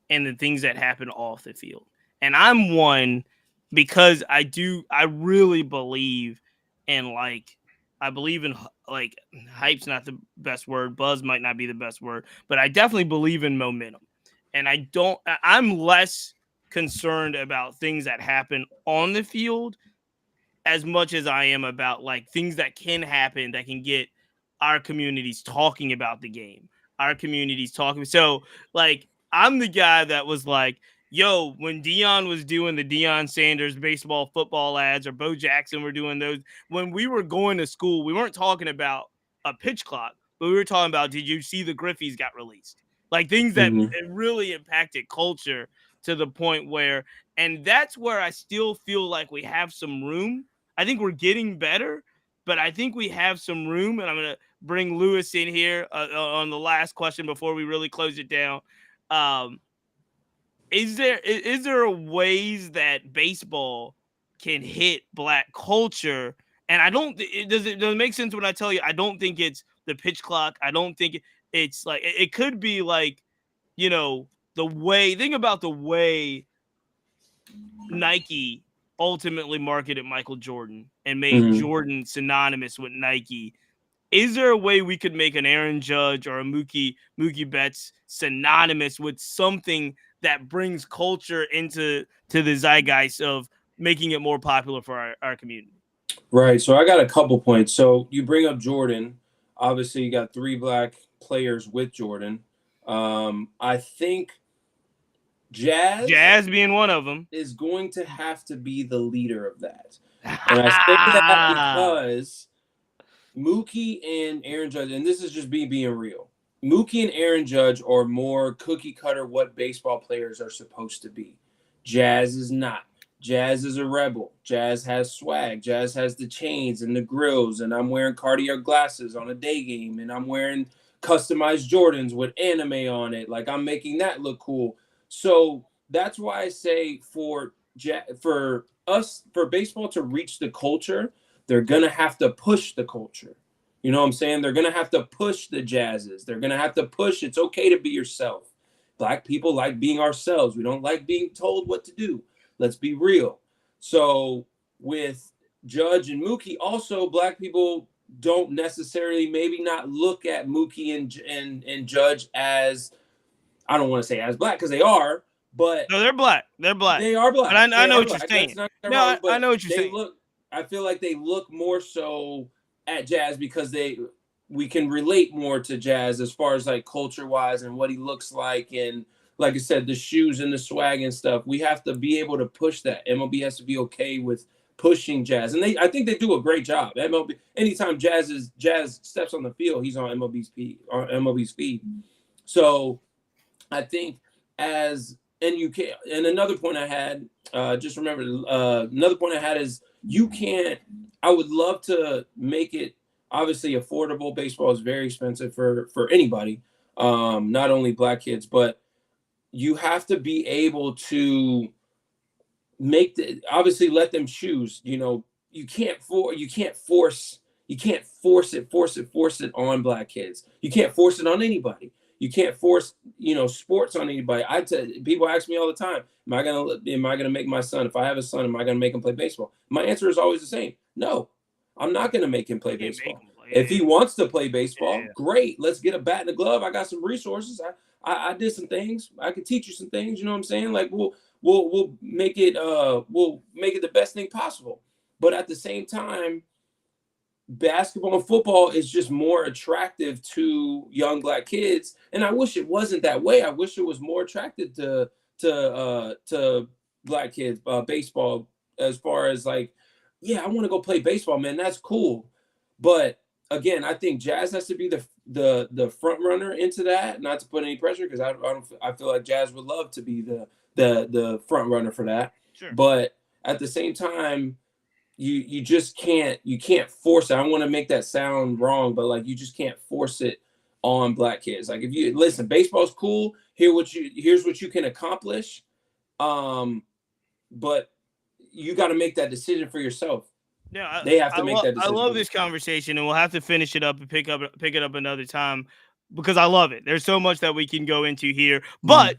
and the things that happen off the field. And I'm one because I really believe in I believe in hype's not the best word, buzz might not be the best word, but I definitely believe in momentum. And I'm less concerned about things that happen on the field as much as I am about things that can happen that can get our communities talking about the game. Our communities talking. So I'm the guy that was like, yo, when Dion was doing the Deion Sanders baseball football ads or Bo Jackson were doing those, when we were going to school, we weren't talking about a pitch clock, but we were talking about, did you see the Griffies got released? Things that it really impacted culture to the point where, and that's where I still feel like we have some room. I think we're getting better, but I think we have some room. And I'm going to bring Lewis in here on the last question before we really close it down. Is there ways that baseball can hit black culture? And I don't, does it make sense when I tell you, I don't think it's the pitch clock. I don't think it's it could be the way, think about the way Nike ultimately marketed Michael Jordan and made Jordan synonymous with Nike. Is there a way we could make an Aaron Judge or a Mookie Betts synonymous with something that brings culture into the zeitgeist of making it more popular for our community? Right. So I got a couple points. So you bring up Jordan. Obviously, you got 3 black players with Jordan. I think Jazz being one of them is going to have to be the leader of that. And I say that because Mookie and Aaron Judge, and this is just being real, Mookie and Aaron Judge are more cookie cutter what baseball players are supposed to be. Jazz is not. Jazz is a rebel. Jazz has swag. Jazz has the chains and the grills, and I'm wearing Cartier glasses on a day game, and I'm wearing customized Jordans with anime on it. I'm making that look cool. So that's why I say for baseball to reach the culture, they're going to have to push the culture. You know what I'm saying? They're going to have to push the Jazzes. They're going to have to push. It's okay to be yourself. Black people like being ourselves. We don't like being told what to do. Let's be real. So with Judge and Mookie, also black people don't necessarily maybe not look at Mookie and Judge as, I don't want to say as black because they are, but no, they're black. They're black. They are black. But I know what you're saying. No, I know what you're saying. I feel like they look more so at Jazz because we can relate more to Jazz as far as culture wise and what he looks like and like I said, the shoes and the swag and stuff. We have to be able to push that. MLB has to be okay with pushing Jazz, and I think they do a great job. MLB, anytime Jazz steps on the field, he's on MLB's feed. So I think and another point I had, just remember, another point I had is I would love to make it obviously affordable. Baseball is very expensive for anybody, not only black kids, but you have to be able to obviously let them choose. You can't force it on black kids. You can't force it on anybody. You can't force, sports on anybody. People ask me all the time, am I gonna make my son, if I have a son, am I gonna make him play baseball? My answer is always the same. No, I'm not gonna make him play baseball. If he wants to play baseball, great. Let's get a bat and a glove. I got some resources. I did some things. I could teach you some things. You know what I'm saying? Like we'll make it the best thing possible. But at the same time, basketball and football is just more attractive to young black kids, and I wish it wasn't that way. I wish it was more attractive to black kids. Baseball, as far as like, yeah, I want to go play baseball, man. That's cool, but again, I think Jazz has to be the front runner into that. Not to put any pressure, because I feel like Jazz would love to be the front runner for that. Sure. But at the same time, you just can't force it. I don't want to make that sound wrong, but like, you just can't force it on black kids. Like, if you listen, baseball's cool. Here's what you can accomplish. But you got to make that decision for yourself. Yeah, they have to make that decision. I love this conversation, and we'll have to finish it up and pick it up another time, because I love it. There's so much that we can go into here, but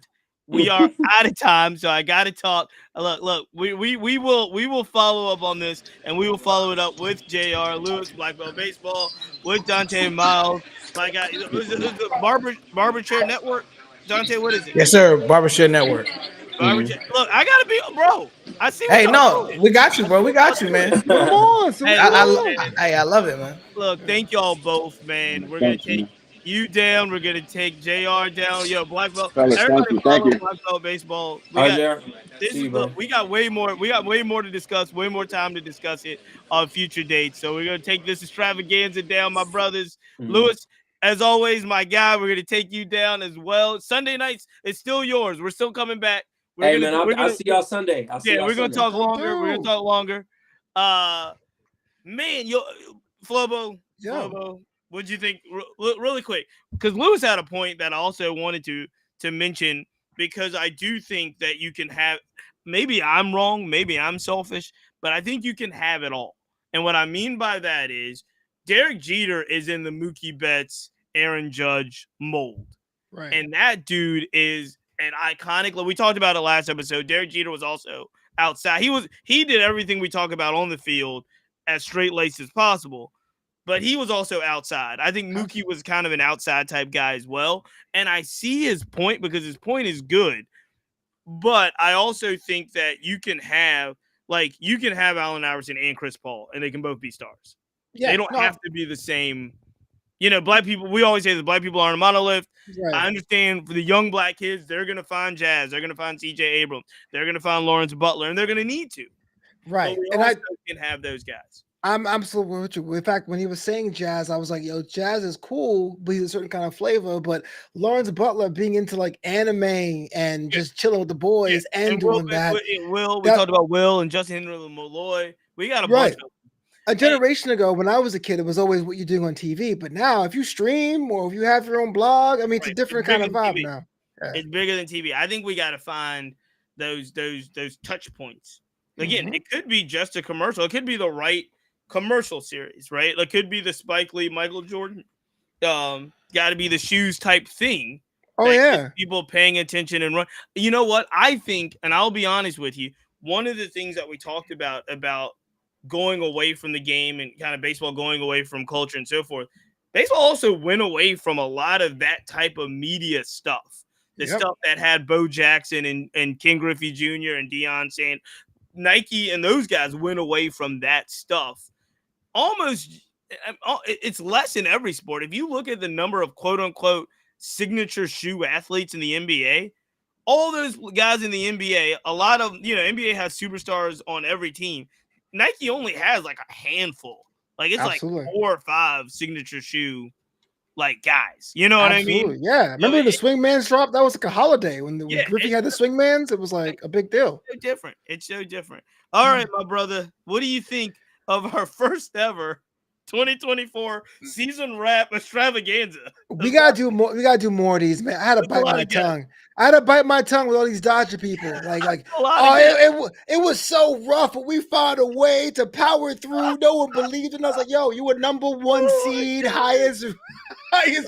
we are out of time, so I got to talk. Look, we will follow up on this, and we will follow it up with JR Lewis, Black Belt Baseball, with Dante Miles. My guy, it was the Barber Chair Network. Dante, what is it? Yes, sir. Barbershop Network. Look, I gotta be, bro. I see. Hey, no, we got you, bro. We got you, man. Come on, I love it, man. Look, thank y'all both, man. We're gonna take you down. We're gonna take JR down. Yo, Black Belt. Fellas, Everybody thank you. Black Belt Baseball. We got way more to discuss. Way more time to discuss it on future dates. So we're gonna take this extravaganza down, my brothers. Lewis, as always, my guy. We're gonna take you down as well. Sunday nights, it's still yours. We're still coming back. I'll see y'all Sunday. We're gonna talk longer. We're gonna talk longer. Man, Flobo, what'd you think? Really quick, because Lewis had a point that I also wanted to mention, because I do think that you can have. Maybe I'm wrong. Maybe I'm selfish, but I think you can have it all. And what I mean by that is, Derek Jeter is in the Mookie Betts, Aaron Judge mold, right? And that dude is an iconic. We talked about it last episode. Derek Jeter was also outside. He did everything we talk about on the field as straight-laced as possible, but he was also outside. I think Mookie was kind of an outside type guy as well, and I see his point, because his point is good, but I also think that you can have Allen Iverson and Chris Paul, and they can both be stars. Yeah, they don't have to be the same. Black people, we always say that black people aren't a monolith. Right. I understand, for the young black kids, they're going to find Jazz. They're going to find C.J. Abrams. They're going to find Lawrence Butler, and they're going to need to. Right. And I can have those guys. I'm absolutely with you. In fact, when he was saying Jazz, I was like, yo, Jazz is cool, but he's a certain kind of flavor. But Lawrence Butler being into like anime and just chilling with the boys and doing that. We talked about Will and Justin Henry Malloy. We got a bunch of. A generation ago, when I was a kid, it was always what you're doing on TV. But now, if you stream or if you have your own blog, I mean, it's a different kind of vibe now. Yeah. It's bigger than TV. I think we got to find those touch points. Again, it could be just a commercial. It could be the right commercial series, right? It could be the Spike Lee, Michael Jordan. Got to be the shoes type thing. Oh, yeah. People paying attention and run. You know what? I think, and I'll be honest with you, one of the things that we talked about going away from the game and kind of baseball going away from culture and so forth, baseball also went away from a lot of that type of media stuff. The stuff that had Bo Jackson and Ken Griffey Jr. and Deion saying, Nike and those guys went away from that stuff. Almost, it's less in every sport. If you look at the number of quote unquote signature shoe athletes in the NBA, all those guys in the NBA, a lot of, NBA has superstars on every team. Nike only has like a handful. Like it's Absolutely. like 4 or 5 signature shoe like guys. You know what I mean? Absolutely. Yeah. Remember the swingmans drop? That was like a holiday when Griffey had the swingmans. It was like a big deal. So different. It's so different. All right, my brother. What do you think of our first ever 2024 season wrap extravaganza? We gotta do more. We gotta do more of these, man. I had to That's a bite lot my of guests. tongue. I had to bite my tongue with all these Dodger people. Like, A lot oh, of guests. it was so rough, but we found a way to power through. No one believed in us. Like, yo, you were number one seed, highest pick.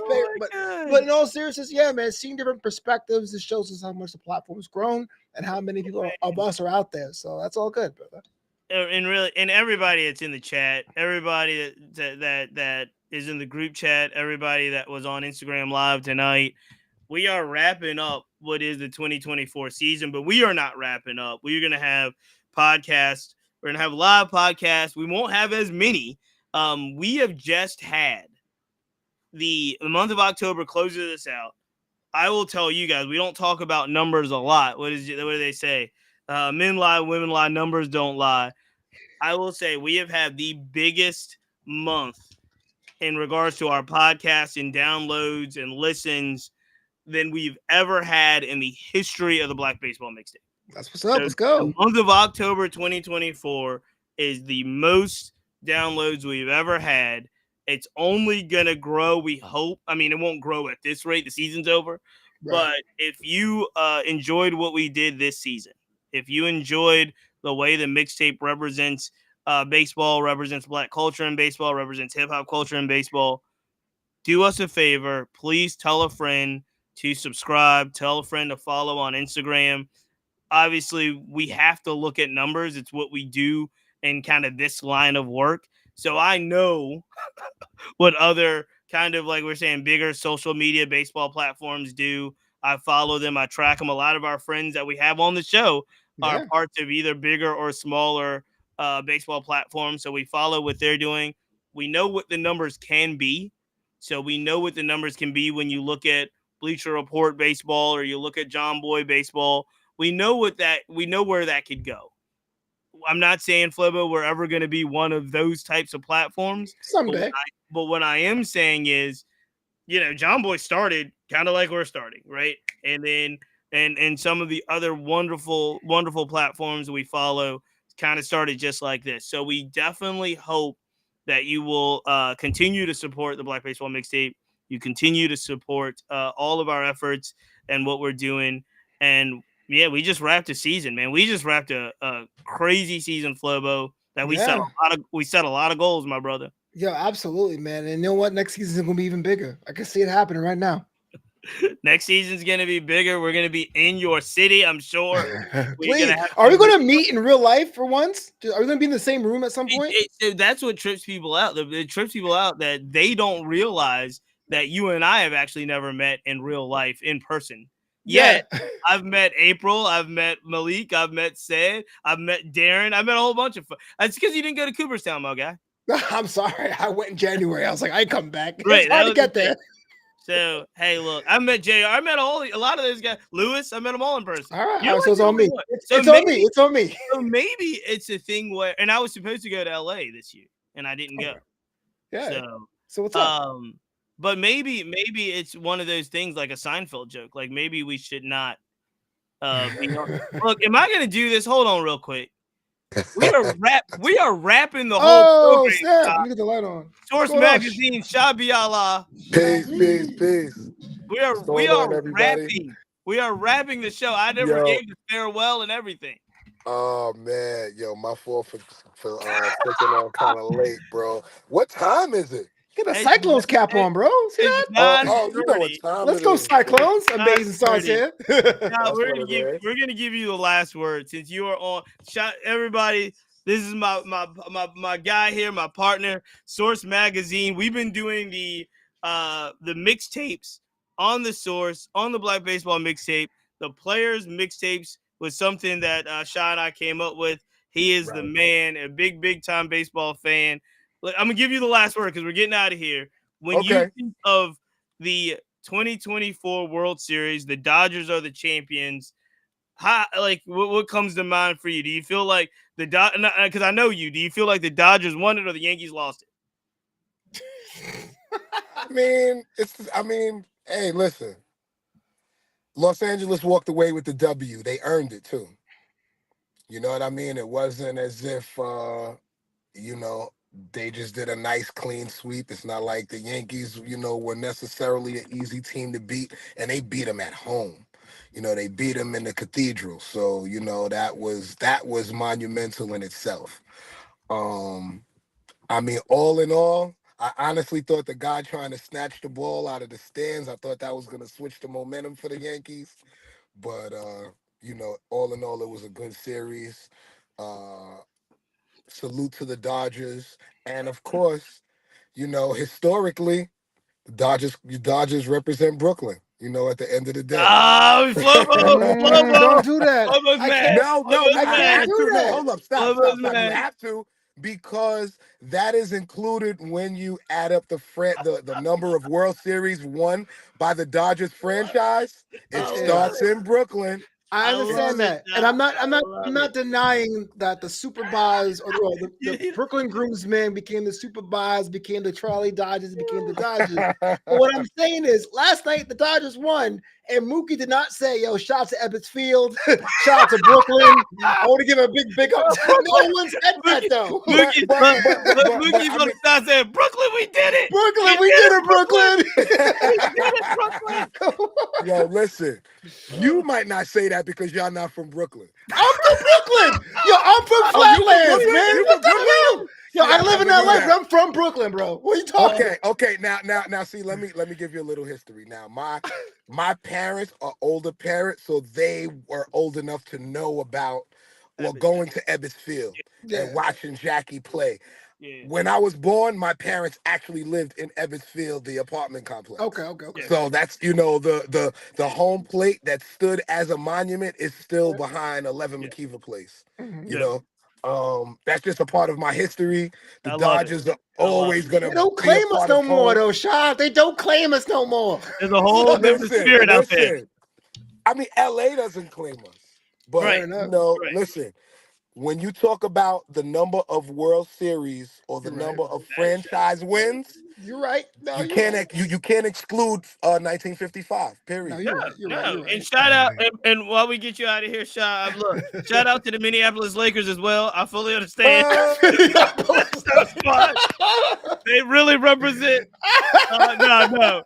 But in all seriousness, yeah, man, seeing different perspectives, it shows us how much the platform's grown and how many people of us are out there. So that's all good, brother. And everybody that's in the chat, everybody that is in the group chat, everybody that was on Instagram Live tonight, we are wrapping up what is the 2024 season, but we are not wrapping up. We're going to have podcasts. We're going to have live podcasts. We won't have as many. We have just had the month of October closes this out. I will tell you guys, we don't talk about numbers a lot. What do they say? Men lie, women lie, numbers don't lie. I will say we have had the biggest month in regards to our podcast and downloads and listens than we've ever had in the history of the Black Baseball Mixtape. That's what's up. Let's go. The month of October 2024 is the most downloads we've ever had. It's only going to grow, we hope. I mean, it won't grow at this rate. The season's over. Right. But if you enjoyed what we did this season, if you enjoyed the way the mixtape represents baseball, represents Black culture in baseball, represents hip-hop culture in baseball, do us a favor. Please tell a friend to subscribe. Tell a friend to follow on Instagram. Obviously, we have to look at numbers. It's what we do in kind of this line of work. So I know what other kind of, like we're saying, bigger social media baseball platforms do. I follow them. I track them. A lot of our friends that we have on the show are parts of either bigger or smaller baseball platforms. So we follow what they're doing. We know what the numbers can be. So we know what the numbers can be when you look at Bleacher Report baseball or you look at John Boy baseball. We know where that could go. I'm not saying, Flobo, we're ever going to be one of those types of platforms. Someday. But what I am saying is, John Boy started kind of like we're starting, right? And then and some of the other wonderful, wonderful platforms we follow kind of started just like this. So we definitely hope that you will continue to support the Black Baseball Mixtape. You continue to support all of our efforts and what we're doing. And yeah, we just wrapped a season, man. We just wrapped a crazy season, Flobo. That we set a lot of goals, my brother. Yeah, absolutely, man. And you know what? Next season is gonna be even bigger. I can see it happening right now. Next season's gonna be bigger. We're gonna be in your city, I'm sure. Please. Are we gonna meet in real life for once? Are we gonna be in the same room at some point? So that's what trips people out. It trips people out that they don't realize that you and I have actually never met in real life in person. Yet, I've met April, I've met Malik, I've met Sid, I've met Darren, I've met a whole bunch of. It's because you didn't go to Cooperstown, my guy. I'm sorry. I went in January. I was like, I come back. Right, it's hard to get there. So, hey, look, I met JR. I met a lot of those guys. Lewis, I met them all in person. All right, so it's on me. It's on me. So maybe it's a thing where, and I was supposed to go to LA this year, and I didn't go. Yeah. So what's up? But maybe it's one of those things like a Seinfeld joke. Like maybe we should not. Look, am I going to do this? Hold on, real quick. We are wrapping the whole program. Snap. Let me get the light on. Source Magazine, Shabiala. Peace. We are wrapping the show. I never gave the farewell and everything. Oh man, my fault for taking on kind of late, bro. What time is it? Get a Cyclones cap on, bro. See that? You know what time Let's go, Cyclones. Amazing stars here. We're gonna give you the last word since you are on. Everybody, this is my guy here, my partner, Source Magazine. We've been doing the mixtapes on the Source, on the Black Baseball Mixtape. The players' mixtapes was something that Sha and I came up with. He is the man, a big time baseball fan. I'm gonna give you the last word because we're getting out of here. When you think of the 2024 World Series. The Dodgers are the champions. How, like, what comes to mind for you? Do you feel like the because I know you. Do you feel like the Dodgers won it or the Yankees lost it? I mean, hey, listen. Los Angeles walked away with the W. They earned it too. You know what I mean? It wasn't as if they just did a nice clean sweep. It's not like the Yankees, were necessarily an easy team to beat, and they beat them at home. They beat them in the cathedral. So, that was monumental in itself. I mean, all in all, I honestly thought the guy trying to snatch the ball out of the stands, I thought that was going to switch the momentum for the Yankees. But, all in all, it was a good series. Salute to the Dodgers. And, of course, historically, the Dodgers represent Brooklyn. At the end of the day. Oh, Flobo. Don't do that. Flobo's I mad. can't. No, I can't do No, that. hold up. Stop. You have to, because that is included when you add up the number of World Series won by the Dodgers franchise. It starts in Brooklyn. I understand that, and I'm not denying that the Super Buys or the Brooklyn Groomsmen became the Super Buys, became the Charlie Dodgers, became the Dodgers. But what I'm saying is, last night the Dodgers won, and Mookie did not say, "Yo, shout out to Ebbets Field, shout out to Brooklyn. I want to give a big up." No one said that though. Mookie's on the side saying, "Brooklyn, we did it. Brooklyn, we did it, Brooklyn." Yo, listen, you might not say that because y'all not from Brooklyn. I'm from Brooklyn. Yo, I'm from Flatlands, man. What the hell? Yo, I live in LA, but I'm from Brooklyn, bro. What are you talking? Okay. Now, see, let me give you a little history. Now, my parents are older parents, so they were old enough to know about going to Ebbets Field and watching Jackie play. Yeah. When I was born, my parents actually lived in Ebbets Field, the apartment complex. Okay. So that's the home plate that stood as a monument is still behind 11 McKeever Place. That's just a part of my history. The Dodgers are always gonna. They don't claim us no more, though, Sean. They don't claim us no more. There's a whole different spirit out there. I mean, LA doesn't claim us, but listen. When you talk about the number of World Series or the number of franchise wins, you're right. No, you can't exclude 1955. Period. No, you're right. And shout out, and while we get you out of here, shout out to the Minneapolis Lakers as well. I fully understand. They really represent. No.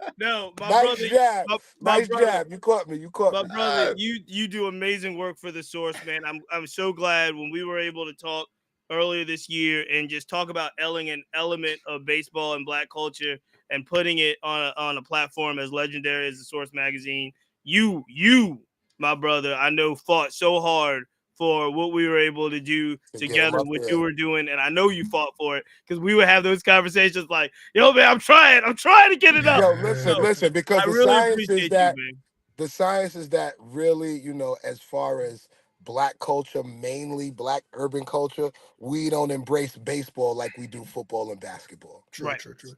Nice jab. You caught me. My brother, you do amazing work for the Source, man. I'm so glad when we were able to talk earlier this year and just talk about an element of baseball and Black culture and putting it on a platform as legendary as the Source magazine. You, my brother, I know fought so hard for what we were able to do together, what you were doing, and I know you fought for it because we would have those conversations like, "Yo, man, I'm trying to get it up." Yo, listen, because the science is that really, as far as Black culture, mainly Black urban culture, we don't embrace baseball like we do football and basketball. True.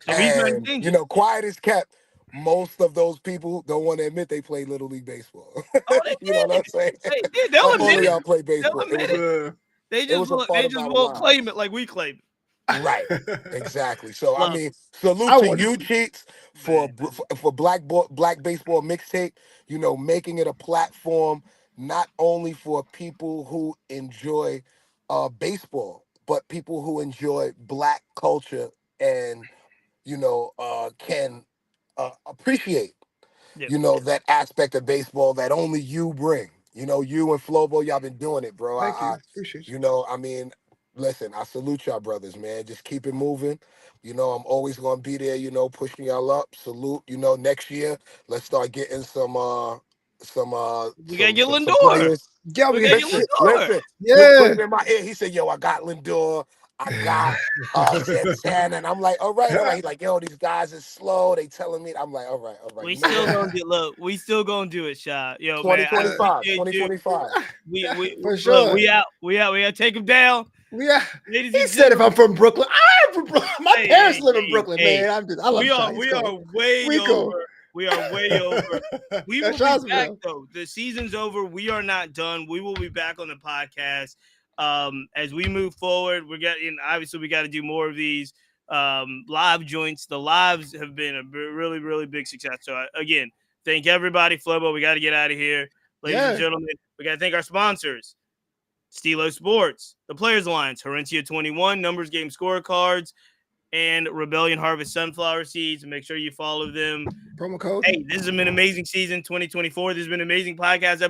And, quiet is kept. Most of those people don't want to admit they play Little League baseball. You know what I'm saying? They'll admit it. Y'all play baseball. They just won't claim it like we claim it. Right. Exactly. So, I mean, salute to you, Cheats, for Black Baseball Mixtape, making it a platform not only for people who enjoy baseball, but people who enjoy Black culture and, can appreciate, that aspect of baseball that only you bring. You and Flobo, y'all been doing it, bro. Thank you. Appreciate you. I mean, listen, I salute y'all brothers, man. Just keep it moving. I'm always going to be there, pushing y'all up. Salute, next year, let's start getting some we gotta get Lindor. Listen. Yeah. Put it in my ear. He said, "Yo, I got Lindor. I got Santana." And I'm like, all right. He's like, "Yo, these guys are slow. They telling me." I'm like, all right. We still gonna do it, Sha. Yo, 2025. We for sure. We out. We gotta take them down. Yeah. He said, "If I'm from Brooklyn, I'm from Brooklyn. My parents live in Brooklyn, man. I love we are way over. We are way over. We will Shout out be to back Bill. though. The season's over. We are not done. We will be back on the podcast as we move forward. We're getting obviously we got to do more of these live joints. The lives have been a really, really big success. So again, thank everybody. Flobo, we got to get out of here. Ladies and gentlemen, we got to thank our sponsors. Stilo Sports, the Players Alliance, Herencia 21, Numbers Game Scorecards, and Rebellion Harvest Sunflower Seeds. Make sure you follow them. Promo code. Hey, this has been an amazing season 2024. This has been an amazing podcast.